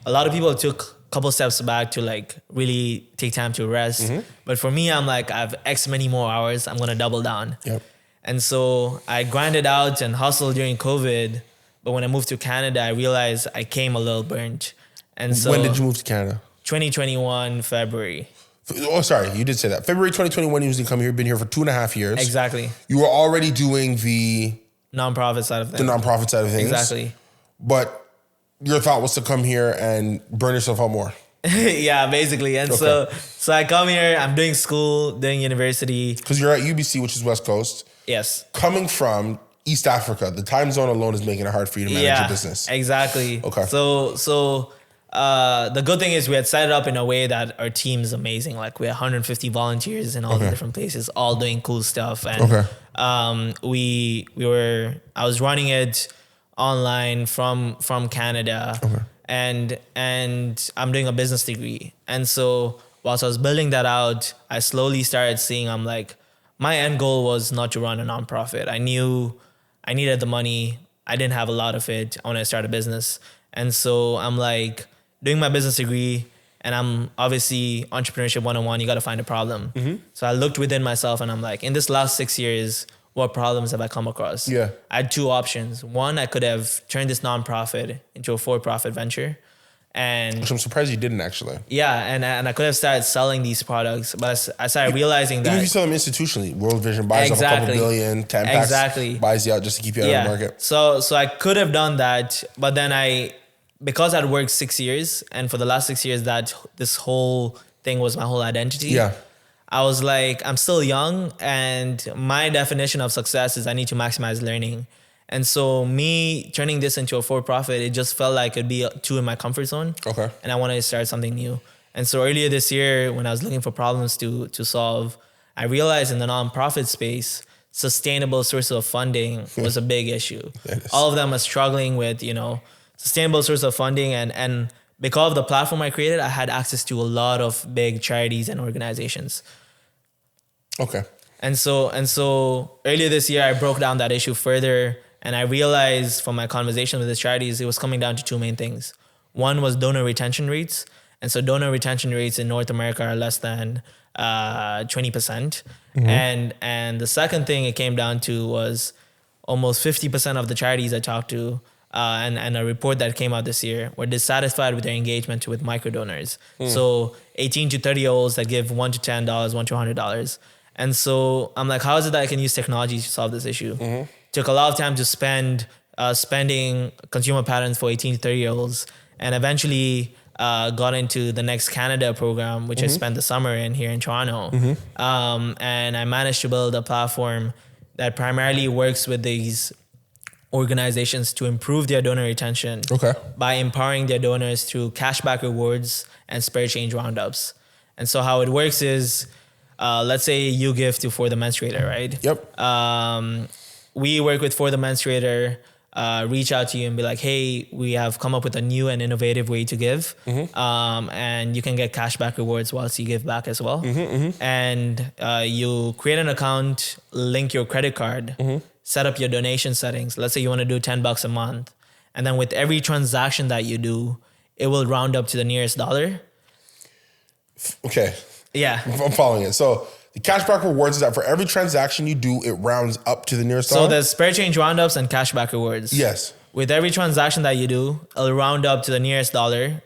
Speaker 1: a lot of people took a couple steps back to like really take time to rest. But for me, I'm like, I have X many more hours. I'm going to double down.
Speaker 2: Yep.
Speaker 1: And so I grinded out and hustled during COVID. But when I moved to Canada, I realized I came a little burnt. And so
Speaker 2: when did you move to Canada?
Speaker 1: 2021, February.
Speaker 2: Oh, sorry, you did say that. February 2021, you was to come here. Been here for 2.5 years.
Speaker 1: Exactly.
Speaker 2: You were already doing the
Speaker 1: nonprofit side of things.
Speaker 2: The nonprofit side of things.
Speaker 1: Exactly.
Speaker 2: But your thought was to come here and burn yourself out more.
Speaker 1: Yeah, basically. And so I come here, I'm doing school, doing university.
Speaker 2: Because you're at UBC, which is West Coast.
Speaker 1: Yes.
Speaker 2: Coming from East Africa, the time zone alone is making it hard for you to manage your business.
Speaker 1: Exactly.
Speaker 2: Okay.
Speaker 1: So the good thing is we had set it up in a way that our team is amazing. Like we had 150 volunteers in all the different places, all doing cool stuff. And I was running it online from Canada. And I'm doing a business degree. And so whilst I was building that out, I slowly started seeing, my end goal was not to run a nonprofit. I knew I needed the money. I didn't have a lot of it when I started a business. And so I'm like doing my business degree, and I'm obviously entrepreneurship 101, you got to find a problem. So I looked within myself and I'm like, in this last 6 years, what problems have I come across?
Speaker 2: Yeah.
Speaker 1: I had two options. One, I could have turned this nonprofit into a for-profit venture. And
Speaker 2: Which I'm surprised you didn't actually.
Speaker 1: yeah, and I could have started selling these products, but I started realizing that
Speaker 2: Even if you sell them institutionally, World Vision buys up a couple billion, 10 packs, buys you out just to keep you out of the market.
Speaker 1: So I could have done that, but then because I'd worked 6 years, and for the last 6 years that this whole thing was my whole identity.
Speaker 2: Yeah.
Speaker 1: I was like, I'm still young, and my definition of success is I need to maximize learning. And so me turning this into a for-profit, it just felt like it'd be too in my comfort zone.
Speaker 2: Okay.
Speaker 1: And I wanted to start something new. And so earlier this year, when I was looking for problems to solve, I realized in the nonprofit space, sustainable sources of funding was a big issue. All of them are struggling with, sustainable source of funding. And because of the platform I created, I had access to a lot of big charities and organizations.
Speaker 2: Okay.
Speaker 1: And so earlier this year, I broke down that issue further, and I realized from my conversation with the charities, it was coming down to two main things. One was donor retention rates. And so donor retention rates in North America are less than 20%. And the second thing it came down to was almost 50% of the charities I talked to, and a report that came out this year, were dissatisfied with their engagement with microdonors. So 18 to 30-year-olds that give $1 to $10, $1 to $100. And so I'm like, how is it that I can use technology to solve this issue? Took a lot of time to spending consumer patterns for 18 to 30-year-olds, and eventually got into the Next Canada program, which I spent the summer in here in Toronto. And I managed to build a platform that primarily works with these organizations to improve their donor retention by empowering their donors through cashback rewards and spare change roundups. And so how it works is, let's say you give to For the Menstruator, right?
Speaker 2: Yep.
Speaker 1: We work with For the Menstruator, reach out to you and be like, hey, we have come up with a new and innovative way to give. And you can get cashback rewards whilst you give back as well. And you create an account, link your credit card, set up your donation settings. Let's say you want to do $10 a month. And then with every transaction that you do, it will round up to the nearest dollar.
Speaker 2: Okay.
Speaker 1: Yeah.
Speaker 2: I'm following it. So the cashback rewards is that for every transaction you do, it rounds up to the nearest dollar?
Speaker 1: So there's spare change roundups and cashback rewards.
Speaker 2: Yes.
Speaker 1: With every transaction that you do, it'll round up to the nearest dollar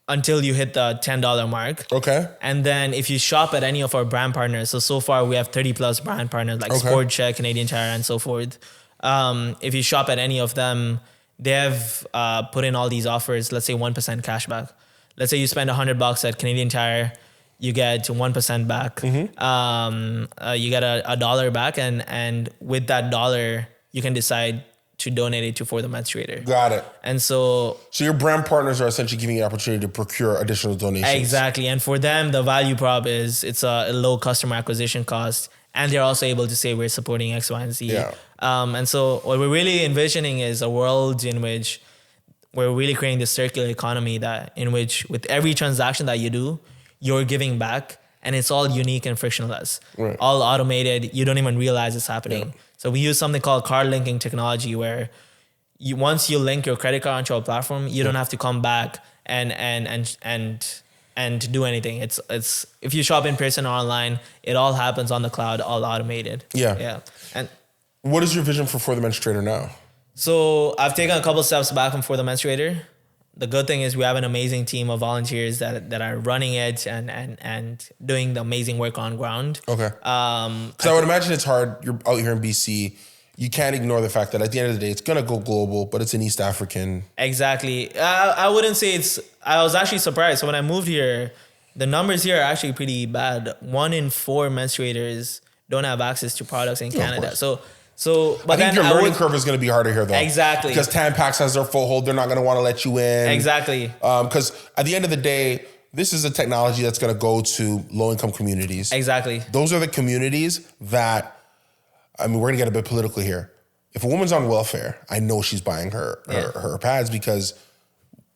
Speaker 1: until you hit the $10 mark.
Speaker 2: Okay.
Speaker 1: And then if you shop at any of our brand partners, so far we have 30 plus brand partners like Sport Check, Canadian Tire, and so forth. If you shop at any of them, they have put in all these offers, let's say 1% cashback. Let's say you spend $100 at Canadian Tire, you get 1% back. You get a dollar back, and with that dollar, you can decide to donate it to For the Menstruator.
Speaker 2: Got it.
Speaker 1: And so
Speaker 2: your brand partners are essentially giving you the opportunity to procure additional donations.
Speaker 1: Exactly. And for them, the value prop is it's a low customer acquisition cost, and they're also able to say we're supporting X, Y, and Z.
Speaker 2: Yeah.
Speaker 1: And so what we're really envisioning is a world in which we're really creating this circular economy in which with every transaction that you do, you're giving back, and it's all unique and frictionless, all automated. You don't even realize it's happening. Yeah. So we use something called card linking technology, where once you link your credit card onto our platform, you don't have to come back and do anything. It's if you shop in person or online, it all happens on the cloud, all automated. Yeah. And
Speaker 2: what is your vision for the Menstruator now?
Speaker 1: So I've taken a couple steps back from For the Menstruator. The good thing is we have an amazing team of volunteers that are running it and doing the amazing work on ground.
Speaker 2: Okay. Because I would imagine it's hard. You're out here in BC. You can't ignore the fact that at the end of the day, it's going to go global, but it's an East African.
Speaker 1: Exactly. I wouldn't say I was actually surprised. So when I moved here, the numbers here are actually pretty bad. 1 in 4 menstruators don't have access to products in Canada. But
Speaker 2: I think your learning curve is going to be harder here, though.
Speaker 1: Exactly.
Speaker 2: Because Tampax has their foothold. They're not going to want to let you in.
Speaker 1: Exactly.
Speaker 2: Because at the end of the day, this is a technology that's going to go to low-income communities.
Speaker 1: Exactly.
Speaker 2: Those are the communities that, we're going to get a bit political here. If a woman's on welfare, I know she's buying her pads because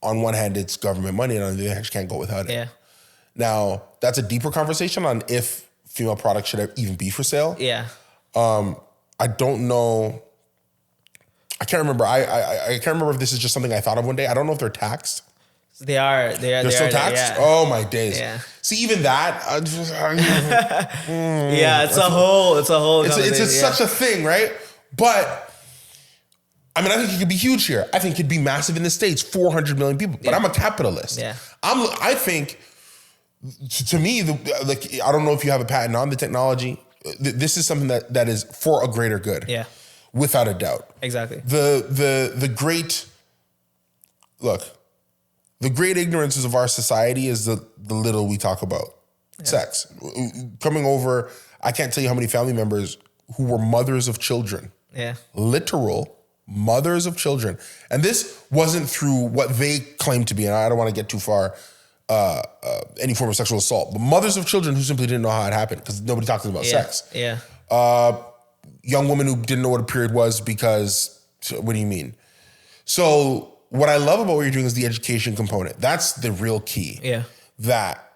Speaker 2: on one hand, it's government money, and on the other hand, she can't go without it.
Speaker 1: Yeah.
Speaker 2: Now, that's a deeper conversation on if female products should even be for sale.
Speaker 1: Yeah.
Speaker 2: I don't know can't remember. I can't remember if this is just something I thought of one day. I don't know if they're taxed.
Speaker 1: They are.
Speaker 2: They're still taxed?
Speaker 1: Yeah.
Speaker 2: Oh my days.
Speaker 1: Yeah.
Speaker 2: See, even that.
Speaker 1: Yeah, it's a whole.
Speaker 2: It's such a thing, right? But I mean, I think it could be huge here. I think it could be massive in the States, 400 million people. But I'm a capitalist.
Speaker 1: Yeah.
Speaker 2: I think, to me, I don't know if you have a patent on the technology. This is something that is for a greater good.
Speaker 1: Yeah.
Speaker 2: Without a doubt.
Speaker 1: Exactly.
Speaker 2: The great ignorances of our society is the little we talk about. Yeah. Sex. Coming over, I can't tell you how many family members who were mothers of children.
Speaker 1: Yeah.
Speaker 2: Literal mothers of children. And this wasn't through what they claim to be, and I don't want to get too far, any form of sexual assault, but mothers of children who simply didn't know how it happened because nobody talked about sex.
Speaker 1: Yeah.
Speaker 2: Young women who didn't know what a period was because, what do you mean? So what I love about what you're doing is the education component. That's the real key.
Speaker 1: Yeah.
Speaker 2: That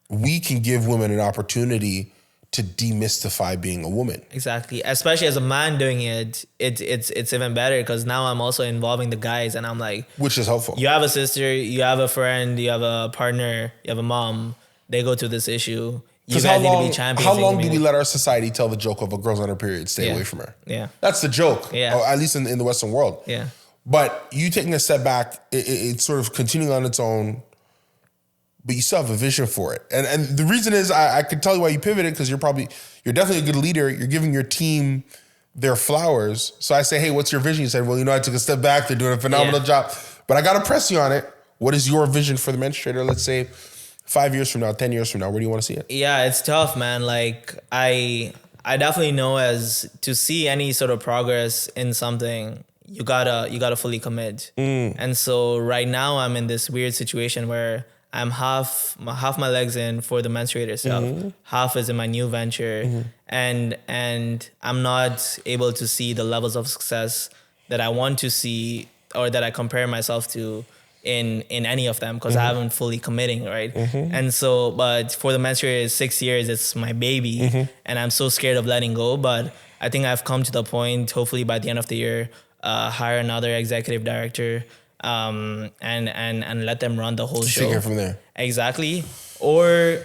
Speaker 2: we can give women an opportunity to demystify being a woman.
Speaker 1: Exactly. Especially as a man doing it, it's even better because now I'm also involving the guys and I'm like,
Speaker 2: which is helpful.
Speaker 1: You have a sister, you have a friend, you have a partner, you have a mom. They go through this issue. You guys need to be champions.
Speaker 2: How long do we let our society tell the joke of a girl's on her period, stay away from her?
Speaker 1: Yeah.
Speaker 2: That's the joke.
Speaker 1: Yeah.
Speaker 2: At least in the Western world.
Speaker 1: Yeah.
Speaker 2: But you taking a step back, it's sort of continuing on its own, but you still have a vision for it. And the reason is I could tell you why you pivoted because you're definitely a good leader. You're giving your team their flowers. So I say, hey, what's your vision? You said, well, I took a step back. They're doing a phenomenal job. But I got to press you on it. What is your vision for the menstruator? Let's say 5 years from now, 10 years from now, where do you want to see it?
Speaker 1: Yeah, it's tough, man. Like I definitely know as to see any sort of progress in something, you gotta fully commit. And so right now I'm in this weird situation where I'm half my legs in for the menstruator stuff, half is in my new venture, and I'm not able to see the levels of success that I want to see or that I compare myself to in any of them because I haven't fully committing, right? And so, but for the menstruator, 6 years, it's my baby, and I'm so scared of letting go. But I think I've come to the point, hopefully by the end of the year, hire another executive director, and let them run the whole show.
Speaker 2: Take it from there.
Speaker 1: Exactly. Or,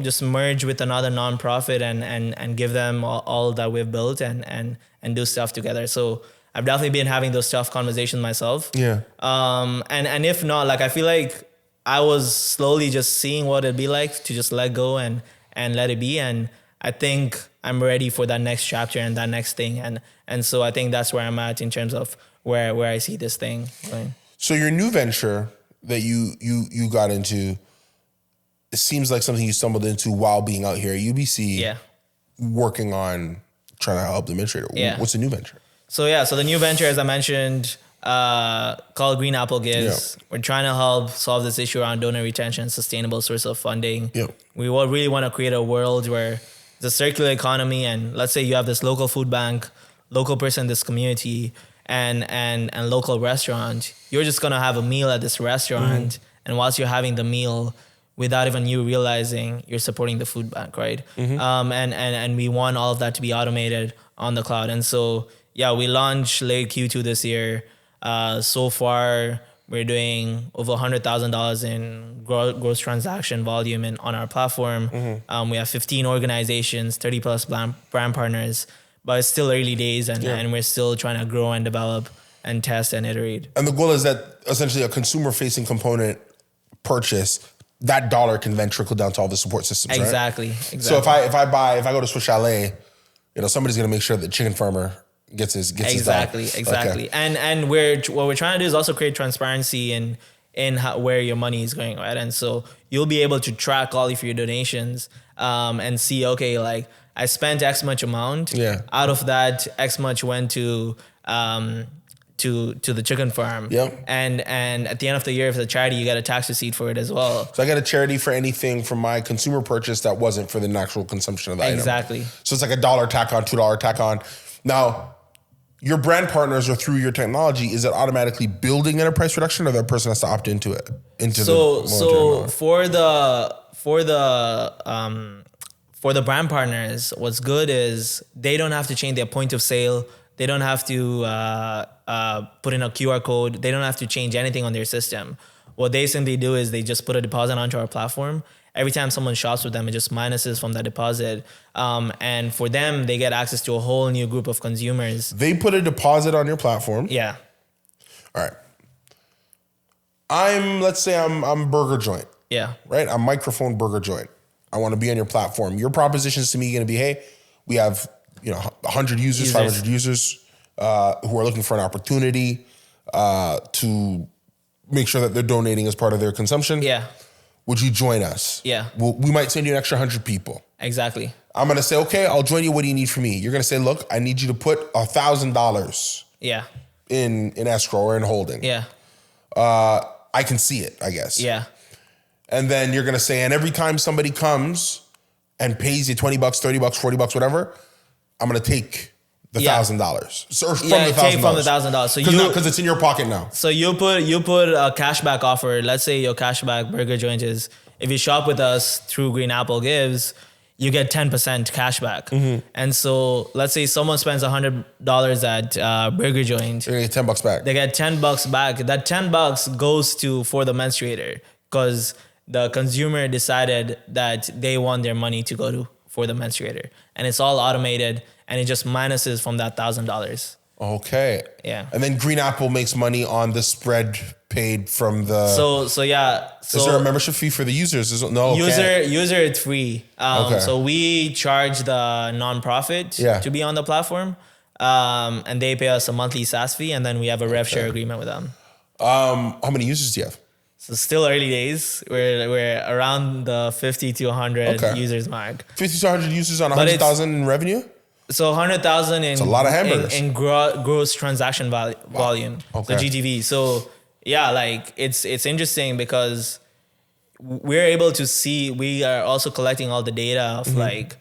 Speaker 1: just merge with another nonprofit and give them all that we've built and do stuff together. So I've definitely been having those tough conversations myself.
Speaker 2: Yeah.
Speaker 1: And if not, like, I feel like I was slowly just seeing what it'd be like to just let go and let it be. And I think I'm ready for that next chapter and that next thing. And so I think that's where I'm at in terms of where I see this thing going.
Speaker 2: So your new venture that you got into, it seems like something you stumbled into while being out here at UBC, working on trying to help the administrator. Yeah. What's the new venture?
Speaker 1: So the new venture, as I mentioned, called Green Apple Gives. We're trying to help solve this issue around donor retention, sustainable source of funding. We really want to create a world where the circular economy, and let's say you have this local food bank, local person in this community, and local restaurant. You're just gonna have a meal at this restaurant, and whilst you're having the meal, without even you realizing, you're supporting the food bank, right? And we want all of that to be automated on the cloud. And so we launched late Q2 this year. So far, we're doing over $100,000 in gross transaction volume on our platform. We have 15 organizations, 30 plus brand partners, but it's still early days and we're still trying to grow and develop and test and iterate.
Speaker 2: And the goal is that essentially a consumer-facing component purchase, that dollar can then trickle down to all the support systems,
Speaker 1: Exactly.
Speaker 2: right? So if I go to Swiss Chalet, somebody's gonna make sure that chicken farmer gets his
Speaker 1: exactly. Okay. And what we're trying to do is also create transparency in where your money is going, right? And so you'll be able to track all of your donations and see, okay, like I spent X much amount. Out of that, X much went to the chicken farm. And at the end of the year, if it's a charity, you get a tax receipt for it as well.
Speaker 2: So I get a charity for anything from my consumer purchase that wasn't for the natural consumption of the item.
Speaker 1: Exactly.
Speaker 2: So it's like $1 tack on, $2 tack on. Now, your brand partners or through your technology, is it automatically building in a price reduction, or that person has to opt into it?
Speaker 1: So for the brand partners, what's good is they don't have to change their point of sale. They don't have to put in a QR code. They don't have to change anything on their system. What they simply do is they just put a deposit onto our platform. Every time someone shops with them, it just minuses from that deposit. And for them, they get access to a whole new group of consumers.
Speaker 2: They put a deposit on your platform.
Speaker 1: Yeah.
Speaker 2: All right. Let's say I'm Burger Joint.
Speaker 1: Yeah.
Speaker 2: Right? I'm Microphone Burger Joint. I want to be on your platform. Your propositions to me are going to be, hey, we have 100 users, 500 users who are looking for an opportunity to make sure that they're donating as part of their consumption.
Speaker 1: Yeah.
Speaker 2: Would you join us?
Speaker 1: Yeah.
Speaker 2: We might send you an extra 100 people.
Speaker 1: Exactly.
Speaker 2: I'm going to say, okay, I'll join you. What do you need from me? You're going to say, look, I need you to put $1,000
Speaker 1: Yeah.
Speaker 2: in escrow or in holding.
Speaker 1: Yeah.
Speaker 2: I can see it, I guess.
Speaker 1: Yeah.
Speaker 2: And then you're going to say, and every time somebody comes and pays you $20, $30, $40, whatever, I'm going to take the $1,000. So from the $1,000.
Speaker 1: Take from the $1,000. So
Speaker 2: because it's in your pocket now.
Speaker 1: So you put a cashback offer. Let's say your cashback burger joint is, if you shop with us through Green Apple Gives, you get 10% cashback. Mm-hmm. And so let's say someone spends $100 at Burger Joint.
Speaker 2: You're going to get $10 back.
Speaker 1: They get $10 back. That $10 goes for the menstruator, because the consumer decided that they want their money to go for the menstruator. And it's all automated, and it just minuses from that $1,000.
Speaker 2: Okay.
Speaker 1: Yeah.
Speaker 2: And then Green Apple makes money on the spread paid from the...
Speaker 1: So yeah. So
Speaker 2: is there a membership fee for the users? No.
Speaker 1: User it's free. So we charge the nonprofit to be on the platform. And they pay us a monthly SaaS fee, and then we have a rev share agreement with them.
Speaker 2: How many users do you have?
Speaker 1: So still early days. We're around the 50 to 100 users mark.
Speaker 2: 50 to 100 users on 100,000 in revenue?
Speaker 1: So 100,000 in...
Speaker 2: It's a lot of hamburgers.
Speaker 1: In gross transaction volume.
Speaker 2: Okay.
Speaker 1: So GTV. So yeah, like it's interesting because we're able to see, we are also collecting all the data of like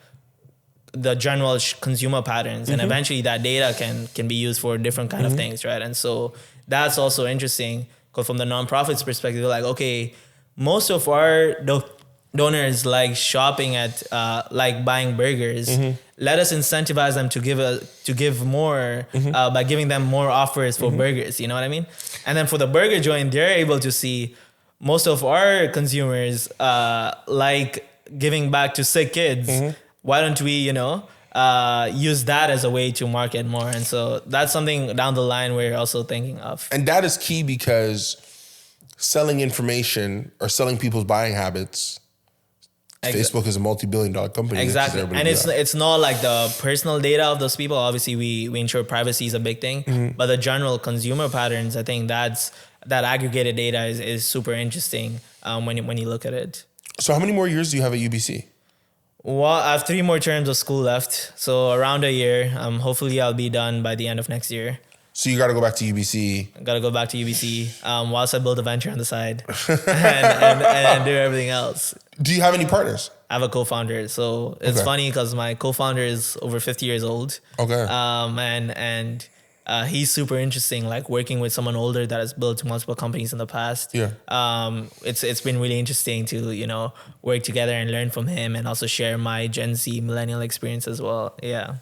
Speaker 1: the general consumer patterns, and eventually that data can be used for different kind of things, right? And so that's also interesting, because from the nonprofits perspective, they're like, okay, most of our donors like shopping at like buying burgers. Let us incentivize them to give more by giving them more offers for burgers. You know what I mean? And then for the burger joint, they're able to see most of our consumers like giving back to sick kids. Why don't we, use that as a way to market more? And so that's something down the line we're also thinking of.
Speaker 2: And that is key, because selling information or selling people's buying habits, Facebook is a multi-billion-dollar company.
Speaker 1: Exactly. And it's not like the personal data of those people. Obviously, we ensure privacy is a big thing. But the general consumer patterns, I think that aggregated data is super interesting when you look at it.
Speaker 2: So how many more years do you have at UBC?
Speaker 1: Well, I have 3 more terms of school left. So around a year. Hopefully, I'll be done by the end of next year.
Speaker 2: So you got to go back to UBC.
Speaker 1: Got to go back to UBC whilst I build a venture on the side and do everything else.
Speaker 2: Do you have any partners?
Speaker 1: I have a co-founder. So it's funny because my co-founder is over 50 years old. Okay. And he's super interesting, like working with someone older that has built multiple companies in the past. Yeah. It's been really interesting to, work together and learn from him, and also share my Gen Z millennial experience as well. Yeah.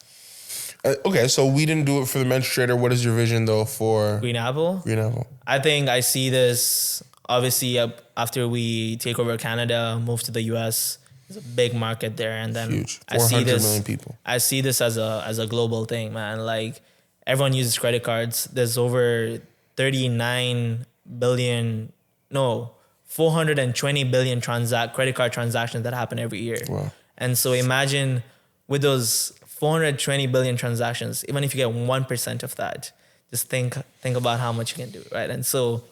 Speaker 2: Okay, so we didn't do it for the menstruator. What is your vision, though, for
Speaker 1: Green Apple?
Speaker 2: Green Apple.
Speaker 1: I think I see this, obviously, after we take over Canada, move to the US. There's a big market there. And then
Speaker 2: huge. 400 million people.
Speaker 1: I see this as a global thing, man. Like, everyone uses credit cards. There's over 420 billion credit card transactions that happen every year. Wow. And so imagine with those 420 billion transactions, even if you get 1% of that, just think about how much you can do, right? And so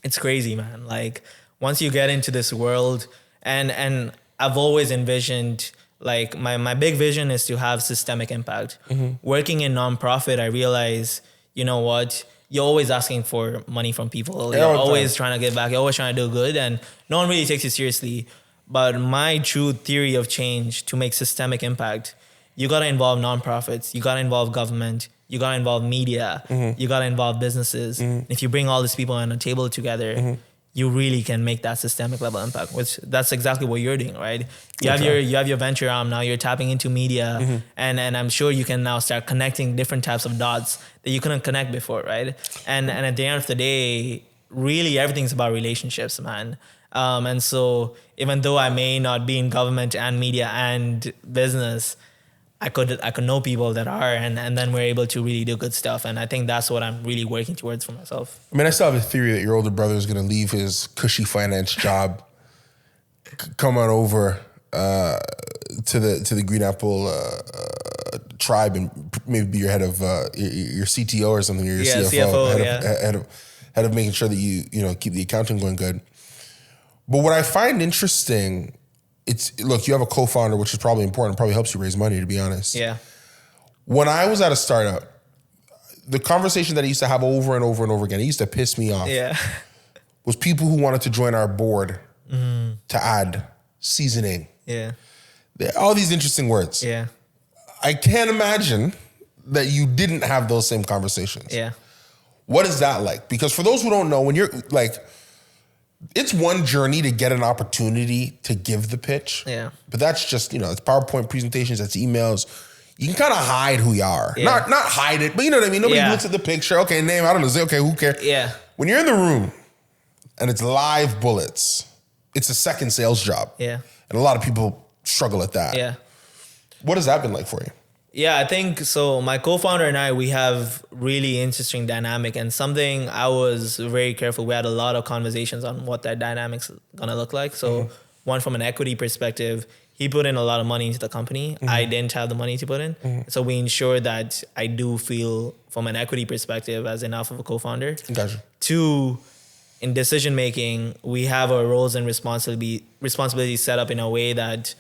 Speaker 1: it's crazy, man. Like, once you get into this world, and I've always envisioned, like, my big vision is to have systemic impact. Working in nonprofit, I realize, you know what? You're always asking for money from people. You're always trying to give back. You're always trying to do good, and no one really takes you seriously. But my true theory of change to make systemic impact, you got to involve nonprofits. You got to involve government. You got to involve media. You got to involve businesses. If you bring all these people on a table together, you really can make that systemic level impact, which that's exactly what you're doing, right? You have your venture arm now, you're tapping into media, and I'm sure you can now start connecting different types of dots that you couldn't connect before, right? And at the end of the day, really everything's about relationships, man. And so even though I may not be in government and media and business, I could know people that are, and then we're able to really do good stuff. And I think that's what I'm really working towards for myself.
Speaker 2: I mean, I still have a theory that your older brother is going to leave his cushy finance job, come on over to the Green Apple tribe, and maybe be your head of your CTO or something, or your CFO, head of making sure that you keep the accounting going good. But what I find interesting. Look, you have a co-founder, which is probably important, probably helps you raise money, to be honest.
Speaker 1: Yeah.
Speaker 2: When I was at a startup, the conversation that I used to have over and over and over again, it used to piss me off.
Speaker 1: Yeah.
Speaker 2: Was people who wanted to join our board to add seasoning.
Speaker 1: Yeah.
Speaker 2: All these interesting words.
Speaker 1: Yeah.
Speaker 2: I can't imagine that you didn't have those same conversations.
Speaker 1: Yeah.
Speaker 2: What is that like? Because for those who don't know, when you're like, it's one journey to get an opportunity to give the pitch.
Speaker 1: Yeah.
Speaker 2: But that's just, it's PowerPoint presentations, that's emails. You can kind of hide who you are.
Speaker 1: Yeah.
Speaker 2: Not hide it, but you know what I mean? Nobody looks at the picture. Okay, name, I don't know. Say, okay, who cares?
Speaker 1: Yeah.
Speaker 2: When you're in the room and it's live bullets, it's a second sales job.
Speaker 1: Yeah.
Speaker 2: And a lot of people struggle at that.
Speaker 1: Yeah.
Speaker 2: What has that been like for you?
Speaker 1: Yeah, I think so. My co-founder and I, we have really interesting dynamic, and something I was very careful. We had a lot of conversations on what that dynamic's gonna look like. So one, from an equity perspective, he put in a lot of money into the company. I didn't have the money to put in. So we ensure that I do feel from an equity perspective as enough of a co-founder.
Speaker 2: Gotcha.
Speaker 1: Two, in decision making, we have our roles and responsibilities set up in a way that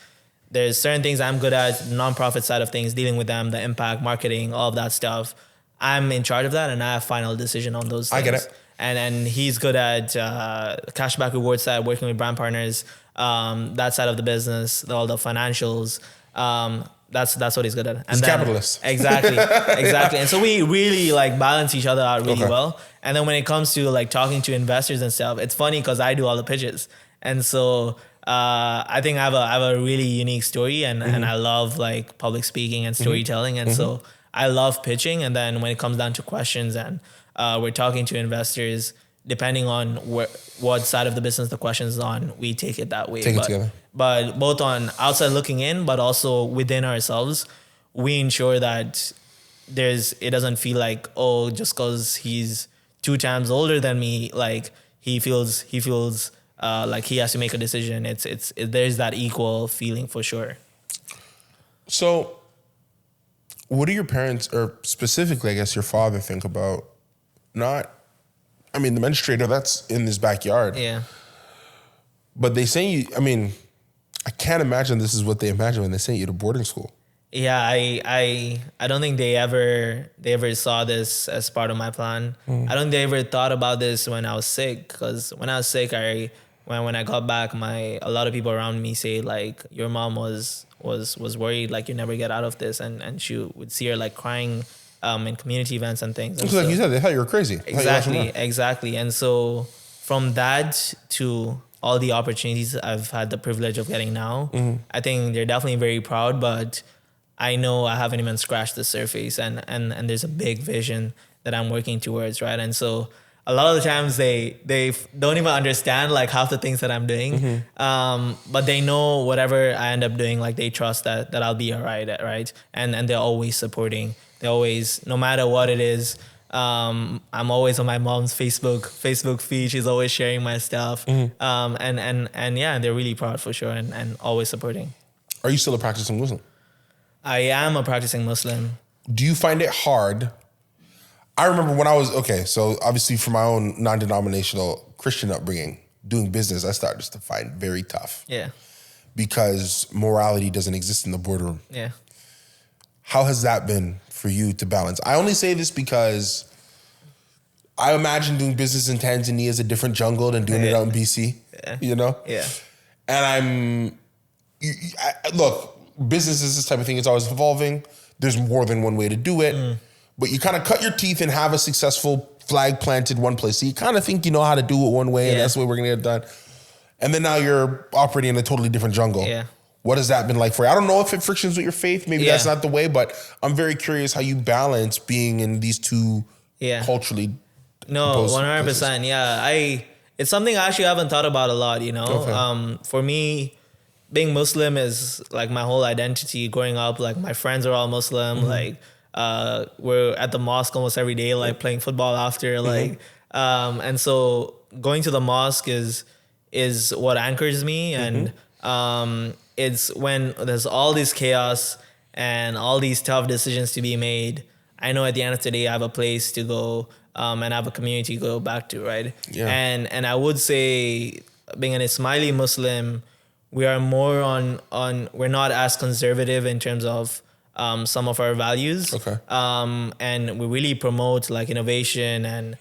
Speaker 1: there's certain things I'm good at, nonprofit side of things, dealing with them, the impact, marketing, all of that stuff. I'm in charge of that, and I have final decision on those things.
Speaker 2: I get it.
Speaker 1: And he's good at cashback reward side, working with brand partners, that side of the business, all the financials. That's what he's good at. And
Speaker 2: he's capitalist.
Speaker 1: Exactly. And so we really balance each other out really well. And then when it comes to talking to investors and stuff, it's funny because I do all the pitches. And so I think I have a really unique story, and I love public speaking and storytelling. And so I love pitching. And then when it comes down to questions and we're talking to investors, depending on what side of the business the question is on, we take it that way.
Speaker 2: Take it together.
Speaker 1: But both on outside looking in, but also within ourselves, we ensure that it doesn't feel like, oh, just because he's 2 times older than me, he feels like he has to make a decision. There's that equal feeling for sure.
Speaker 2: So what do your parents, or specifically, I guess, your father, think about the menstruator, that's in this backyard.
Speaker 1: Yeah.
Speaker 2: But they send you, I can't imagine this is what they imagine when they sent you to boarding school.
Speaker 1: Yeah, I don't think they ever saw this as part of my plan. I don't think they ever thought about this when I was sick, because when I was sick, when I got back, a lot of people around me say your mom was worried, you never get out of this, and she would see her crying in community events and things. And
Speaker 2: like you said, they thought you were crazy.
Speaker 1: Exactly. And so from that to all the opportunities I've had the privilege of getting now, I think they're definitely very proud, but I know I haven't even scratched the surface, and there's a big vision that I'm working towards, right? And so a lot of the times they don't even understand half the things that I'm doing, but they know whatever I end up doing, they trust that I'll be all right, right? And they're always supporting. They always, no matter what it is, I'm always on my mom's Facebook feed. She's always sharing my stuff, and yeah, they're really proud for sure, and always supporting.
Speaker 2: Are you still a practicing Muslim?
Speaker 1: I am a practicing Muslim.
Speaker 2: Do you find it hard? I remember when I was, so obviously from my own non-denominational Christian upbringing, doing business, I started just to find very tough.
Speaker 1: Yeah.
Speaker 2: Because morality doesn't exist in the boardroom.
Speaker 1: Yeah.
Speaker 2: How has that been for you to balance? I only say this because I imagine doing business in Tanzania is a different jungle than doing it out in BC,
Speaker 1: Yeah.
Speaker 2: And look, business is this type of thing. It's always evolving. There's more than one way to do it. But you kind of cut your teeth and have a successful flag planted one place. So you kind of think you know how to do it one way and that's the way we're going to get it done. And then now you're operating in a totally different jungle.
Speaker 1: Yeah.
Speaker 2: What has that been like for you? I don't know if it frictions with your faith. Maybe that's not the way, but I'm very curious how you balance being in these two culturally.
Speaker 1: No, 100%. Yeah. It's something I actually haven't thought about a lot, you know. Okay. For me, being Muslim is like my whole identity growing up. Like my friends are all Muslim. Like we're at the mosque almost every day, like playing football after. Like and so going to the mosque is what anchors me. And it's when there's all this chaos and all these tough decisions to be made, I know at the end of the day I have a place to go and I have a community to go back to, right? Yeah. And I would say being an Ismaili Muslim, we are more on we're not as conservative in terms of some of our values. Okay. And we really promote like innovation and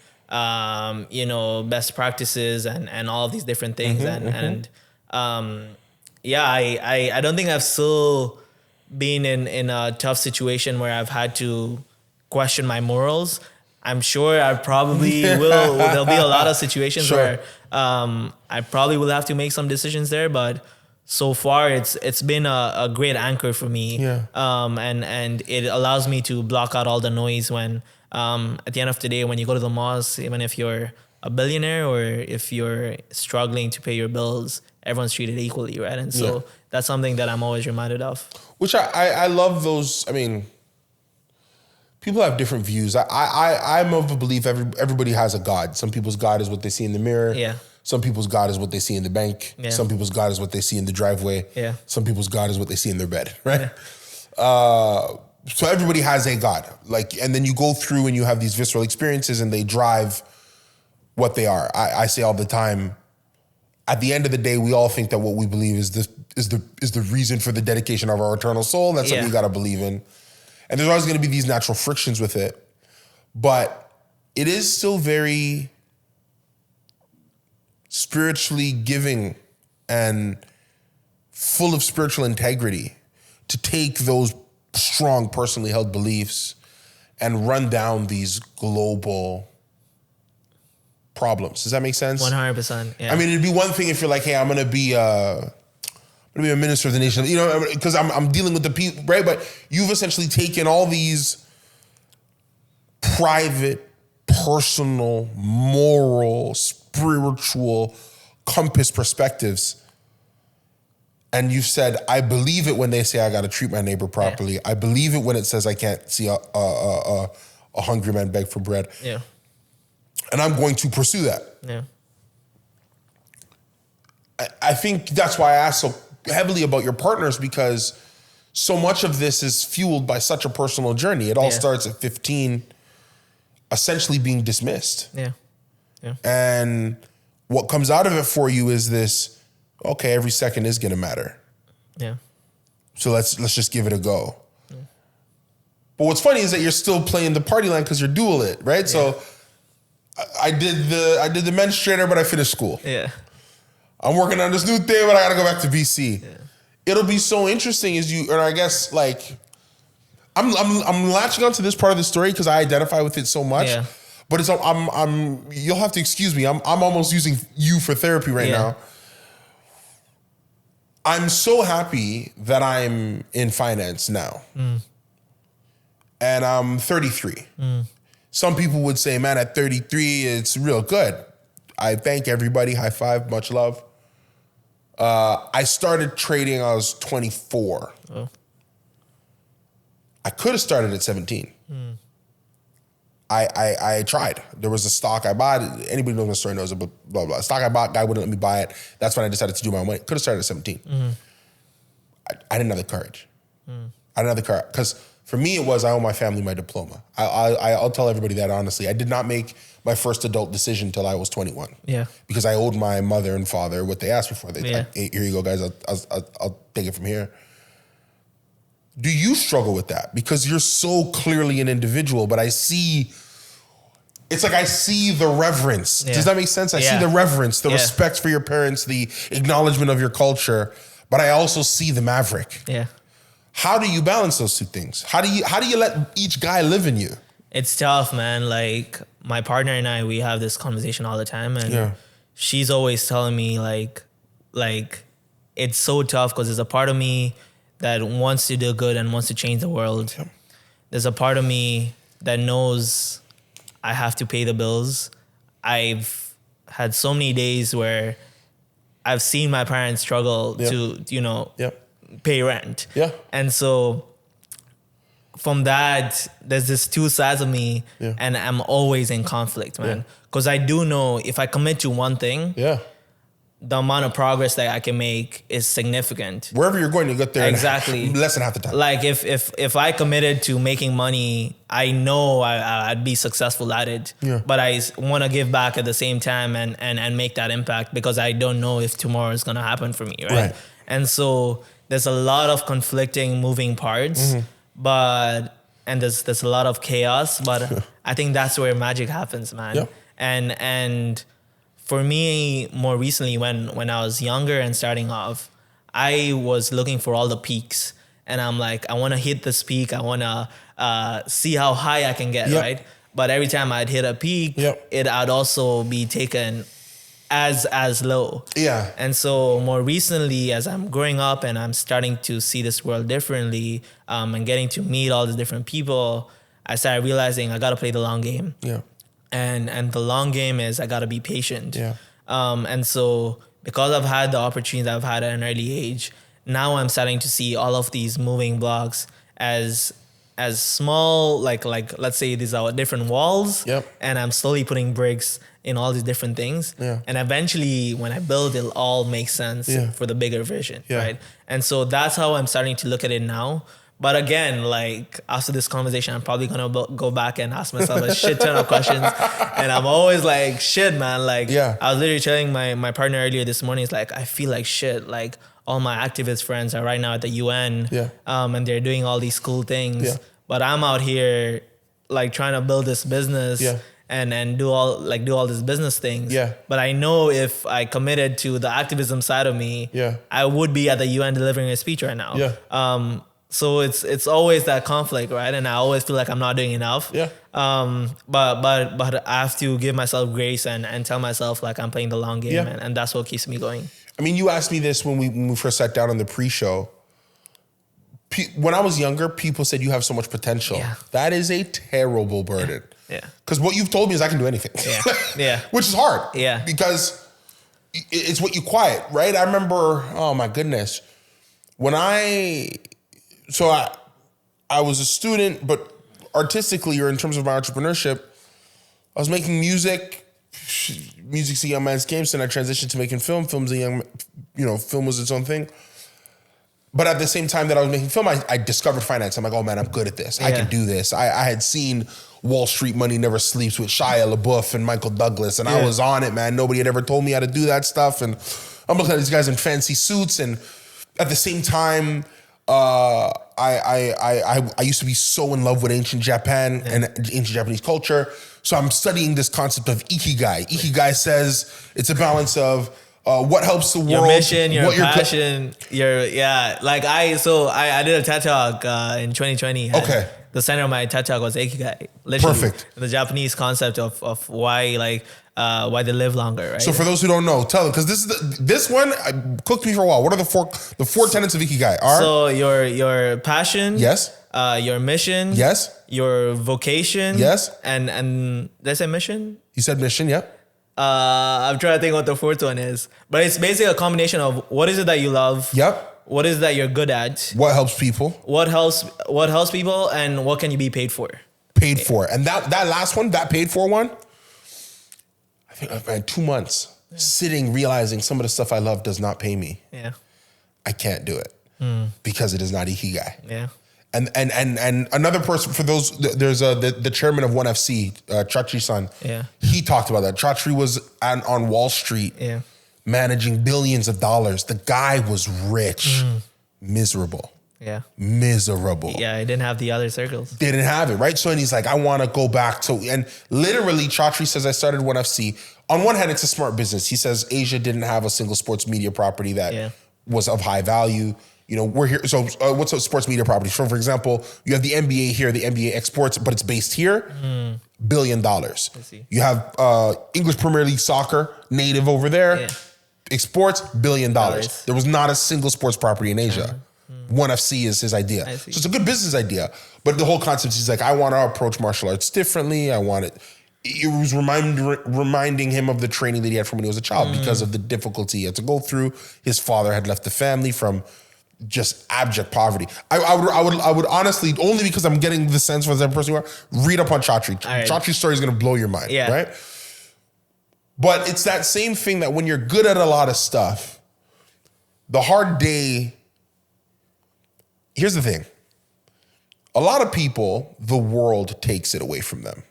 Speaker 1: best practices and all of these different things. I don't think I've still been in a tough situation where I've had to question my morals. I'm sure I probably will. There'll be a lot of situations where I probably will have to make some decisions there, but so far it's been a great anchor for me. Yeah. And it allows me to block out all the noise when at the end of the day, when you go to the mosque, even if you're a billionaire or if you're struggling to pay your bills, everyone's treated equally, right? And so that's something that I'm always reminded of. Which
Speaker 2: I love those. I mean, people have different views. I'm of the belief everybody has a God. Some people's God is what they see in the mirror. Yeah. Some people's God is what they see in the bank. Yeah. Some people's God is what they see in the driveway. Yeah. Some people's God is what they see in their bed, right? Yeah. So everybody has a God. And then you go through and you have these visceral experiences and they drive what they are. I say all the time, at the end of the day, we all think that what we believe is the reason for the dedication of our eternal soul. That's something you got to believe in. And there's always going to be these natural frictions with it. But it is still very spiritually giving and full of spiritual integrity to take those strong personally held beliefs and run down these global problems. Does that make sense?
Speaker 1: 100%. Yeah.
Speaker 2: I mean, it'd be one thing if you're like, hey, I'm going to be a minister of the nation, because I'm dealing with the people, right? But you've essentially taken all these private, personal, moral, spiritual compass perspectives, and you've said, I believe it when they say I got to treat my neighbor properly. Yeah. I believe it when it says I can't see a hungry man beg for bread. Yeah. And I'm going to pursue that. Yeah. I think that's why I asked so heavily about your partners, because so much of this is fueled by such a personal journey. It all starts at 15, essentially being dismissed. Yeah. Yeah. And what comes out of it for you is this, okay, every second is going to matter. Yeah. So let's just give it a go. Yeah. But what's funny is that you're still playing the party line because you're dual it, right? Yeah. So I did the menstruator, but I finished school. Yeah. I'm working on this new thing, but I gotta go back to BC. Yeah. It'll be so interesting I guess like I'm latching onto this part of the story because I identify with it so much. Yeah. But you'll have to excuse me. I'm almost using you for therapy right now. I'm so happy that I'm in finance now. And I'm 33. Some people would say, man, at 33, it's real good. I thank everybody. High five, much love. I started trading, I was 24. Oh. I could have started at 17. I tried. There was a stock I bought. Anybody knows my story knows it, but blah, blah. A stock I bought, guy wouldn't let me buy it. That's when I decided to do my own money. Could have started at 17. I didn't have the courage. I didn't have the courage. Because for me, it was I owe my family my diploma. I'll tell everybody that honestly. I did not make my first adult decision until I was 21. Yeah. Because I owed my mother and father what they asked me for. Here you go, guys. I'll take it from here. Do you struggle with that? Because you're so clearly an individual, but I see the reverence. Yeah. Does that make sense? I see the reverence, the respect for your parents, the acknowledgement of your culture, but I also see the maverick. Yeah. How do you balance those two things? How do you let each guy live in you?
Speaker 1: It's tough, man. Like my partner and I, we have this conversation all the time, and
Speaker 2: Yeah.
Speaker 1: she's always telling me like it's so tough because there's a part of me that wants to do good and wants to change the world.
Speaker 2: Yep.
Speaker 1: There's a part of me that knows I have to pay the bills. I've had so many days where I've seen my parents struggle to,
Speaker 2: Yep.
Speaker 1: pay rent.
Speaker 2: Yeah.
Speaker 1: And so from that, there's this two sides of me, and I'm always in conflict, man. Because I do know if I commit to one thing,
Speaker 2: Yeah.
Speaker 1: the amount of progress that I can make is significant.
Speaker 2: Wherever you're going, you get there
Speaker 1: Exactly.
Speaker 2: in less than half the time.
Speaker 1: Like if I committed to making money, I know I'd be successful at it.
Speaker 2: Yeah.
Speaker 1: But I want to give back at the same time and make that impact because I don't know if tomorrow is going to happen for me, right? And so there's a lot of conflicting moving parts, and there's a lot of chaos, but I think that's where magic happens, man.
Speaker 2: Yeah.
Speaker 1: And for me, more recently, when I was younger and starting off, I was looking for all the peaks. And I'm like, I want to hit this peak. I want to see how high I can get, right? But every time I'd hit a peak, I'd also be taken as low.
Speaker 2: Yeah.
Speaker 1: And so more recently, as I'm growing up and I'm starting to see this world differently, and getting to meet all the different people, I started realizing I got to play the long game.
Speaker 2: Yeah.
Speaker 1: And the long game is I got to be patient.
Speaker 2: Yeah.
Speaker 1: And so because I've had the opportunities I've had at an early age, now I'm starting to see all of these moving blocks as small, like let's say these are different walls. And I'm slowly putting bricks in all these different things. And eventually when I build, it'll all make sense for the bigger vision, right? And so that's how I'm starting to look at it now. But again, like after this conversation, I'm probably going to go back and ask myself a shit ton of questions. And I'm always like, shit, man. Like I was literally telling my partner earlier this morning, it's like, I feel like shit. Like all my activist friends are right now at the UN, and they're doing all these cool things. But I'm out here like trying to build this business and do all these business things. But I know if I committed to the activism side of me, I would be at the UN delivering a speech right now. So it's always that conflict, right? And I always feel like I'm not doing enough. But I have to give myself grace and tell myself like I'm playing the long game, and that's what keeps me going.
Speaker 2: I mean, you asked me this when we first sat down on the pre-show. When I was younger, people said you have so much potential. That is a terrible burden. Because what you've told me is I can do anything. Which is hard. Because it's what you quiet, right? I remember, oh my goodness, when I was a student, but artistically or in terms of my entrepreneurship, I was making music. Music's a young man's game, so then I transitioned to making film. Film was its own thing. But at the same time that I was making film, I discovered finance. I'm like, oh man, I'm good at this. I can do this. I had seen Wall Street Money Never Sleeps with Shia LaBeouf and Michael Douglas, and I was on it, man. Nobody had ever told me how to do that stuff. And I'm looking at these guys in fancy suits, and at the same time, I used to be so in love with ancient Japan and ancient Japanese culture. So I'm studying this concept of ikigai. Ikigai says it's a balance of what helps the world,
Speaker 1: your mission, your passion, I did a TED Talk in 2020. The center of my TED Talk was ikigai. Literally, perfect. The Japanese concept of why they live longer, right?
Speaker 2: So for those who don't know, tell them, because this one cooked me for a while. What are the four tenets of ikigai?
Speaker 1: So your passion, your mission, your vocation, and did I say mission?
Speaker 2: You said mission, yeah.
Speaker 1: I'm trying to think what the fourth one is, but it's basically a combination of what is it that you love, what is it that you're good at,
Speaker 2: what helps people,
Speaker 1: what helps people, and what can you be paid for?
Speaker 2: And that last one, that paid for one, I think I've had 2 months sitting realizing some of the stuff I love does not pay me. I can't do it because it is not ikigai. And another person, for those, there's the chairman of 1FC, Chatri-san. He talked about that. Chatri was on Wall Street managing billions of dollars. The guy was rich, miserable. Miserable.
Speaker 1: He didn't have the other circles.
Speaker 2: Didn't have it, right? So, and he's like, I want to go back to, and literally Chatri says, I started 1FC. On one hand, it's a smart business. He says Asia didn't have a single sports media property that was of high value. we're here. So what's a sports media property? So for example, you have the NBA here, the NBA exports, but it's based here, $1 billion. I
Speaker 1: see.
Speaker 2: You have English Premier League soccer, native over there, exports, $1 billion. There was not a single sports property in Asia. One FC is his idea. So it's a good business idea. But the whole concept is like, I want to approach martial arts differently. I want it. It was reminding him of the training that he had from when he was a child because of the difficulty he had to go through. His father had left the family from just abject poverty. I would honestly, only because I'm getting the sense for the type of person you are, read up on Chatri. Chatri's story is going to blow your mind, right? But it's that same thing that when you're good at a lot of stuff, the hard day. Here's the thing. A lot of people, the world takes it away from them.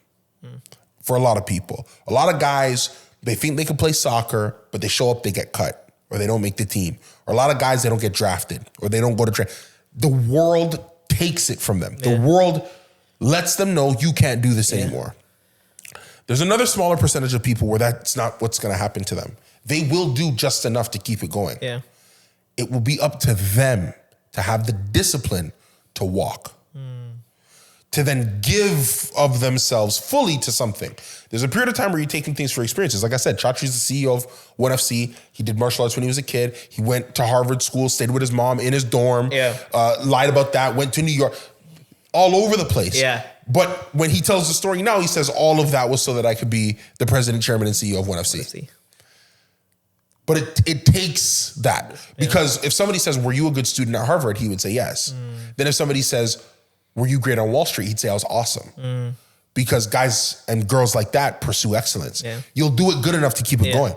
Speaker 2: For a lot of people. A lot of guys, they think they can play soccer, but they show up, they get cut, or they don't make the team. Or a lot of guys, they don't get drafted, or they don't go to train. The world takes it from them. The world lets them know you can't do this anymore. There's another smaller percentage of people where that's not what's going to happen to them. They will do just enough to keep it going. It will be up to them to have the discipline to walk, to then give of themselves fully to something. There's a period of time where you're taking things for experiences. Like I said, Chatri's the CEO of ONE FC. He did martial arts when he was a kid. He went to Harvard School, stayed with his mom in his dorm, lied about that, went to New York, all over the place. But when he tells the story now, he says all of that was so that I could be the president, chairman, and CEO of ONE FC. But it takes that. Because if somebody says, were you a good student at Harvard? He would say yes. Then if somebody says, were you great on Wall Street? He'd say I was awesome. Because guys and girls like that pursue excellence. You'll do it good enough to keep it going.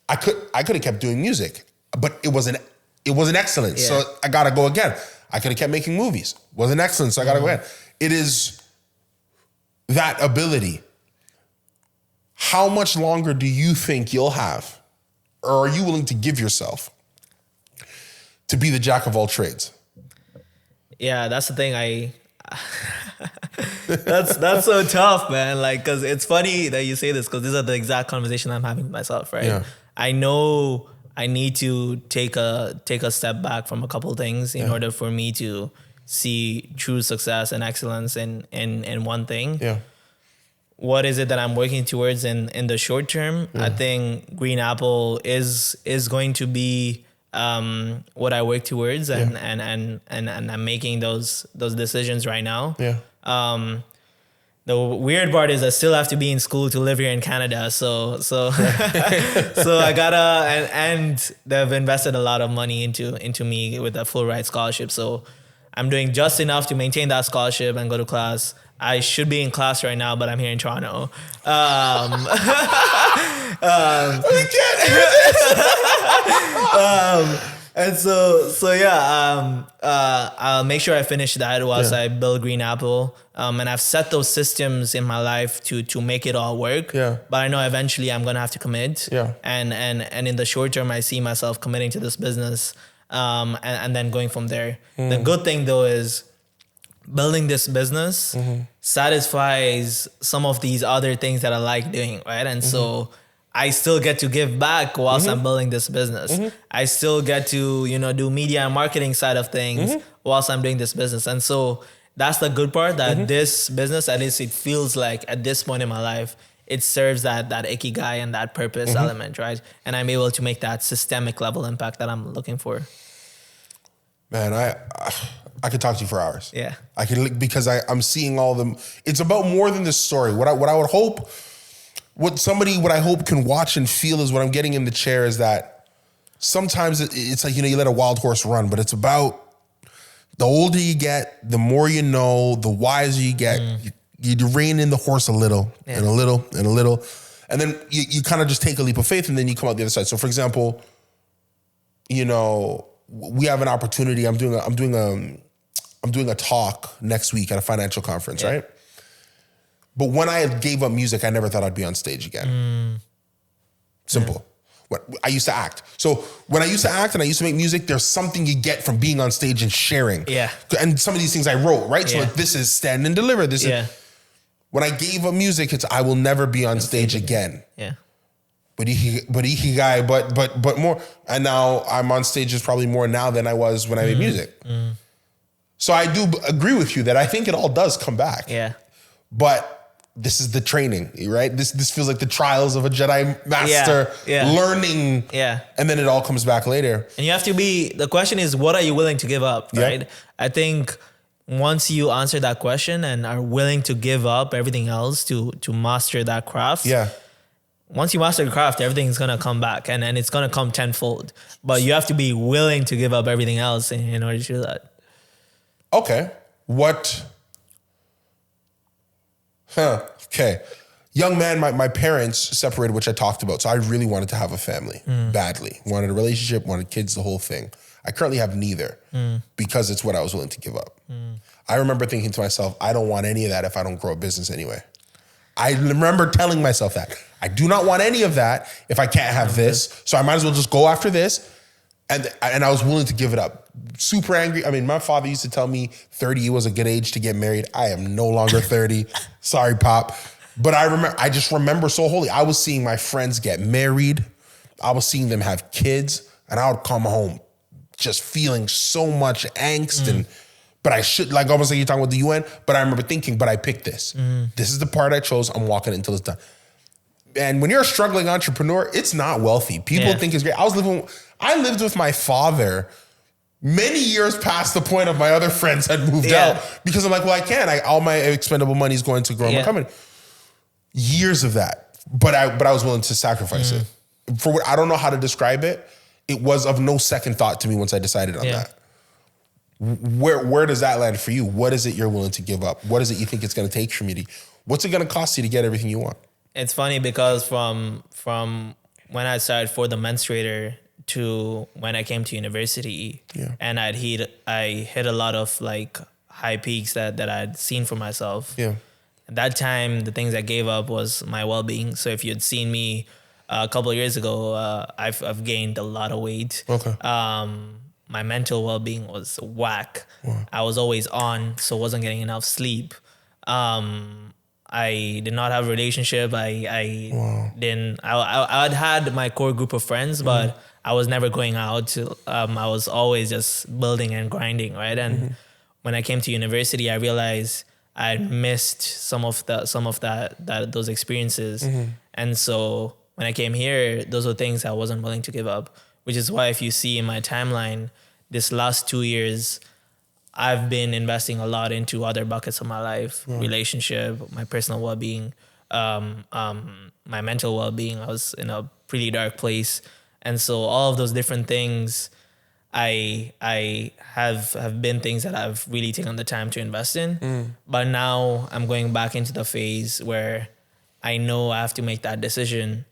Speaker 2: I could have kept doing music, but it wasn't excellent. So I gotta go again. I could have kept making movies. Wasn't excellent, so I gotta go again. It is that ability. How much longer do you think you'll have? Or are you willing to give yourself to be the jack of all trades?
Speaker 1: Yeah, that's the thing. That's so tough, man. Like, cause it's funny that you say this, cause these are the exact conversation I'm having with myself, right? I know I need to take a step back from a couple of things in order for me to see true success and excellence in one thing. What is it that I'm working towards in the short term? I think Green Apple is going to be what I work towards, and I'm making those decisions right now. The weird part is I still have to be in school to live here in Canada. So so I gotta, and they've invested a lot of money into me with a full ride scholarship. So I'm doing just enough to maintain that scholarship and go to class. I should be in class right now, but I'm here in Toronto.
Speaker 2: We can't hear this.
Speaker 1: And I'll make sure I finish that whilst I build Green Apple. And I've set those systems in my life to make it all work. But I know eventually I'm gonna have to commit. And in the short term, I see myself committing to this business, and then going from there. The good thing though is, building this business satisfies some of these other things that I like doing, right? And so I still get to give back whilst I'm building this business. I still get to, do media and marketing side of things whilst I'm doing this business. And so that's the good part, that this business, at least it feels like at this point in my life, it serves that ikigai and that purpose element, right? And I'm able to make that systemic level impact that I'm looking for.
Speaker 2: Man, I could talk to you for hours. I could, because I'm seeing all them. It's about more than this story. What I would hope, what I hope can watch and feel is what I'm getting in the chair is that sometimes it's like, you let a wild horse run, but it's about the older you get, the more you know, the wiser you get. You rein in the horse a little and a little and a little. And then you kind of just take a leap of faith and then you come out the other side. So for example, we have an opportunity. I'm doing a talk next week at a financial conference, right? But when I gave up music, I never thought I'd be on stage again. Simple. I used to act. So when I used to act and I used to make music, there's something you get from being on stage and sharing. And some of these things I wrote, right? So like, this is stand and deliver. This is, when I gave up music, it's I will never be on stage again. but ikigai, but more. And now I'm on stages probably more now than I was when I made music. So I do agree with you that I think it all does come back.
Speaker 1: Yeah.
Speaker 2: But this is the training, right? This feels like the trials of a Jedi master learning.
Speaker 1: Yeah.
Speaker 2: And then it all comes back later.
Speaker 1: And you have to the question is, what are you willing to give up, right?
Speaker 2: Yeah.
Speaker 1: I think once you answer that question and are willing to give up everything else to master that craft.
Speaker 2: Yeah.
Speaker 1: Once you master the craft, everything's going to come back and it's going to come tenfold. But you have to be willing to give up everything else in order to do that.
Speaker 2: Okay. Okay. Young man, my parents separated, which I talked about. So I really wanted to have a family badly. Wanted a relationship, wanted kids, the whole thing. I currently have neither because it's what I was willing to give up. I remember thinking to myself, I don't want any of that if I don't grow a business anyway. I remember telling myself that. I do not want any of that if I can't have this. So I might as well just go after this. And I was willing to give it up. Super angry. I mean, my father used to tell me 30 was a good age to get married. I am no longer 30. Sorry, Pop. But I just remember so wholly. I was seeing my friends get married. I was seeing them have kids. And I would come home just feeling so much angst. But I should, like almost like you're talking about the UN. But I remember thinking, but I picked this. This is the part I chose. I'm walking it until it's done. And when you're a struggling entrepreneur, it's not wealthy. People think it's great. I lived with my father many years past the point of my other friends had moved out because I'm like, well, I can't. All my expendable money is going to grow my company. Years of that, but I was willing to sacrifice it for what I don't know how to describe it. It was of no second thought to me once I decided on that. Where does that land for you? What is it you're willing to give up? What is it you think it's going to take from you? What's it going to cost you to get everything you want?
Speaker 1: It's funny because from when I started for the menstruator to when I came to university, and I hit a lot of like high peaks that I'd seen for myself. Yeah. At that time, the things I gave up was my well-being. So if you'd seen me a couple of years ago, I've gained a lot of weight. Okay. My mental well-being was whack. Wow. I was always on, so wasn't getting enough sleep. I did not have a relationship. I'd had my core group of friends, but I was never going out. I was always just building and grinding, right? And when I came to university, I realized I missed some of those experiences. And so when I came here, those were things I wasn't willing to give up, which is why if you see in my timeline, this last 2 years, I've been investing a lot into other buckets of my life, relationship, my personal well-being, my mental well-being. I was in a pretty dark place. And so all of those different things, I have been things that I've really taken the time to invest in. But now I'm going back into the phase where I know I have to make that decision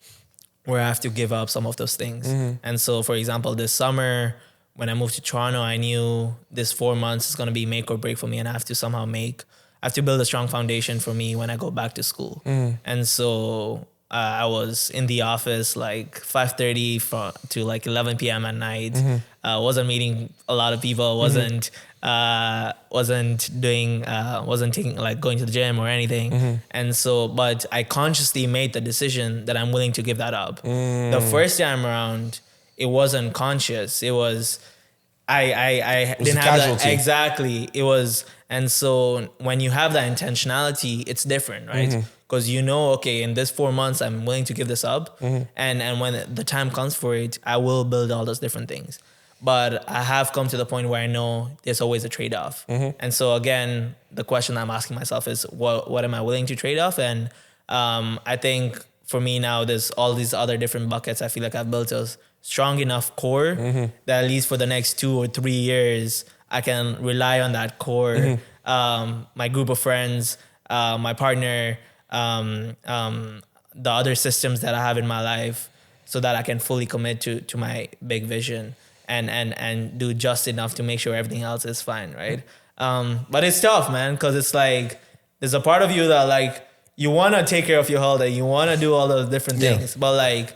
Speaker 1: where I have to give up some of those things. And so, for example, this summer, when I moved to Toronto, I knew this 4 months is going to be make or break for me, and I have to build a strong foundation for me when I go back to school. And so I was in the office like 5:30 to like 11 p.m. at night. Wasn't meeting a lot of people. Wasn't taking like going to the gym or anything. And so, but I consciously made the decision that I'm willing to give that up. The first time around, it wasn't conscious. It was, I didn't have that. Exactly. It was. And so when you have that intentionality, it's different, right? Because you know, okay, in this 4 months, I'm willing to give this up. And when the time comes for it, I will build all those different things. But I have come to the point where I know there's always a trade-off. And so again, the question I'm asking myself is, what am I willing to trade off? And I think for me now, there's all these other different buckets. I feel like I've built a strong enough core that at least for the next 2 or 3 years, I can rely on that core, my group of friends, my partner, the other systems that I have in my life, so that I can fully commit to my big vision and do just enough to make sure everything else is fine, right? But it's tough, man, because it's like there's a part of you that like you want to take care of your health and you want to do all those different things, but like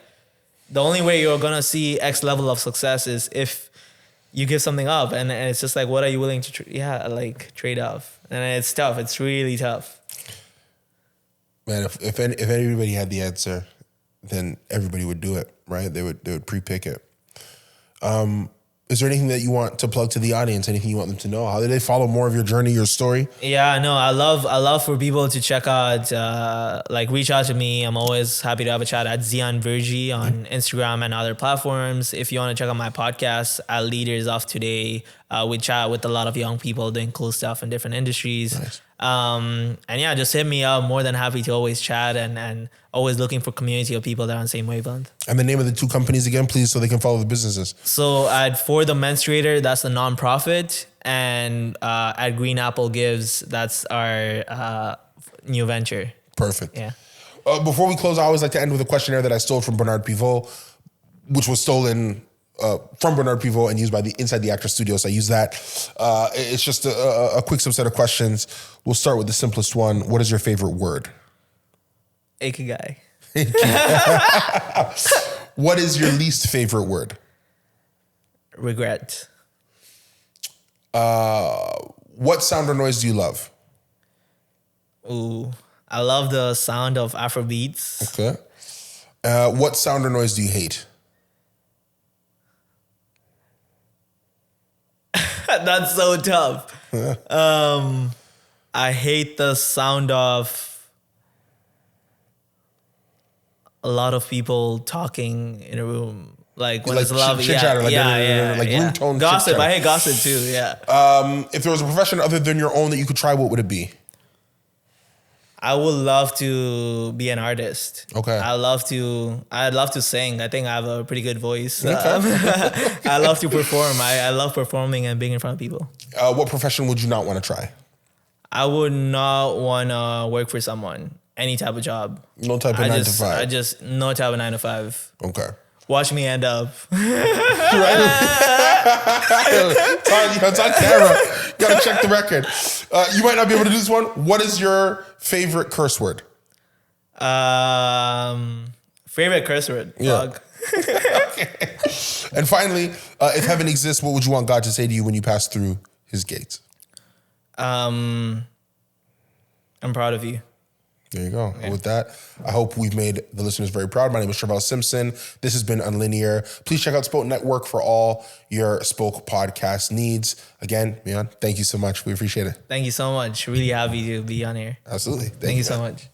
Speaker 1: the only way you're gonna see X level of success is if you give something up, and it's just like, what are you willing to trade off? And it's tough. It's really tough.
Speaker 2: Man, if anybody had the answer, then everybody would do it, right? They would pre-pick it. Is there anything that you want to plug to the audience? Anything you want them to know? How do they follow more of your journey, your story?
Speaker 1: Yeah, no, I love for people to check out, reach out to me. I'm always happy to have a chat at Ziyaan Virji on Instagram and other platforms. If you want to check out my podcast at Leaders of Today, we chat with a lot of young people doing cool stuff in different industries.
Speaker 2: Nice.
Speaker 1: And yeah, just hit me up. More than happy to always chat and always looking for community of people that are on the same wavelength.
Speaker 2: And the name of the two companies again, please, so they can follow the businesses.
Speaker 1: So For the Menstruator, that's the nonprofit, and at Green Apple Gives, that's our new venture.
Speaker 2: Perfect.
Speaker 1: Yeah.
Speaker 2: Before we close, I always like to end with a questionnaire that I stole from Bernard Pivot, which was stolen from Bernard Pivot and used by Inside the Actor Studio. So I use that. It's just a quick subset of questions. We'll start with the simplest one. What is your favorite word?
Speaker 1: Ikigai.
Speaker 2: What is your least favorite word?
Speaker 1: Regret.
Speaker 2: What sound or noise do you love?
Speaker 1: Ooh, I love the sound of Afro beats.
Speaker 2: Okay. What sound or noise do you hate?
Speaker 1: That's so tough. I hate the sound of a lot of people talking in a room. Like when there's a lot of
Speaker 2: chit-chatter,
Speaker 1: room tone. Gossip.
Speaker 2: chit-chatter.
Speaker 1: I hate gossip too. Yeah.
Speaker 2: If there was a profession other than your own that you could try, what would it be?
Speaker 1: I would love to be an artist.
Speaker 2: Okay.
Speaker 1: I'd love to sing. I think I have a pretty good voice.
Speaker 2: Okay.
Speaker 1: I love to perform. I love performing and being in front of people.
Speaker 2: What profession would you not want to try?
Speaker 1: I would not want to work for someone. Any type of job.
Speaker 2: No type of 9 to 5.
Speaker 1: No type of 9 to 5.
Speaker 2: Okay.
Speaker 1: Watch me end up.
Speaker 2: It's on camera. You gotta check the record. You might not be able to do this one. What is your favorite curse word?
Speaker 1: Favorite curse word?
Speaker 2: Yeah. Okay. And finally, if heaven exists, what would you want God to say to you when you pass through his gates?
Speaker 1: I'm proud of you.
Speaker 2: There you go. Yeah. With that, I hope we've made the listeners very proud. My name is Travell Simpson. This has been Unlinear. Please check out Spoke Network for all your Spoke podcast needs. Again, Ziyaan, thank you so much. We appreciate it.
Speaker 1: Thank you so much. Really happy to be on here.
Speaker 2: Absolutely.
Speaker 1: Thank you so much.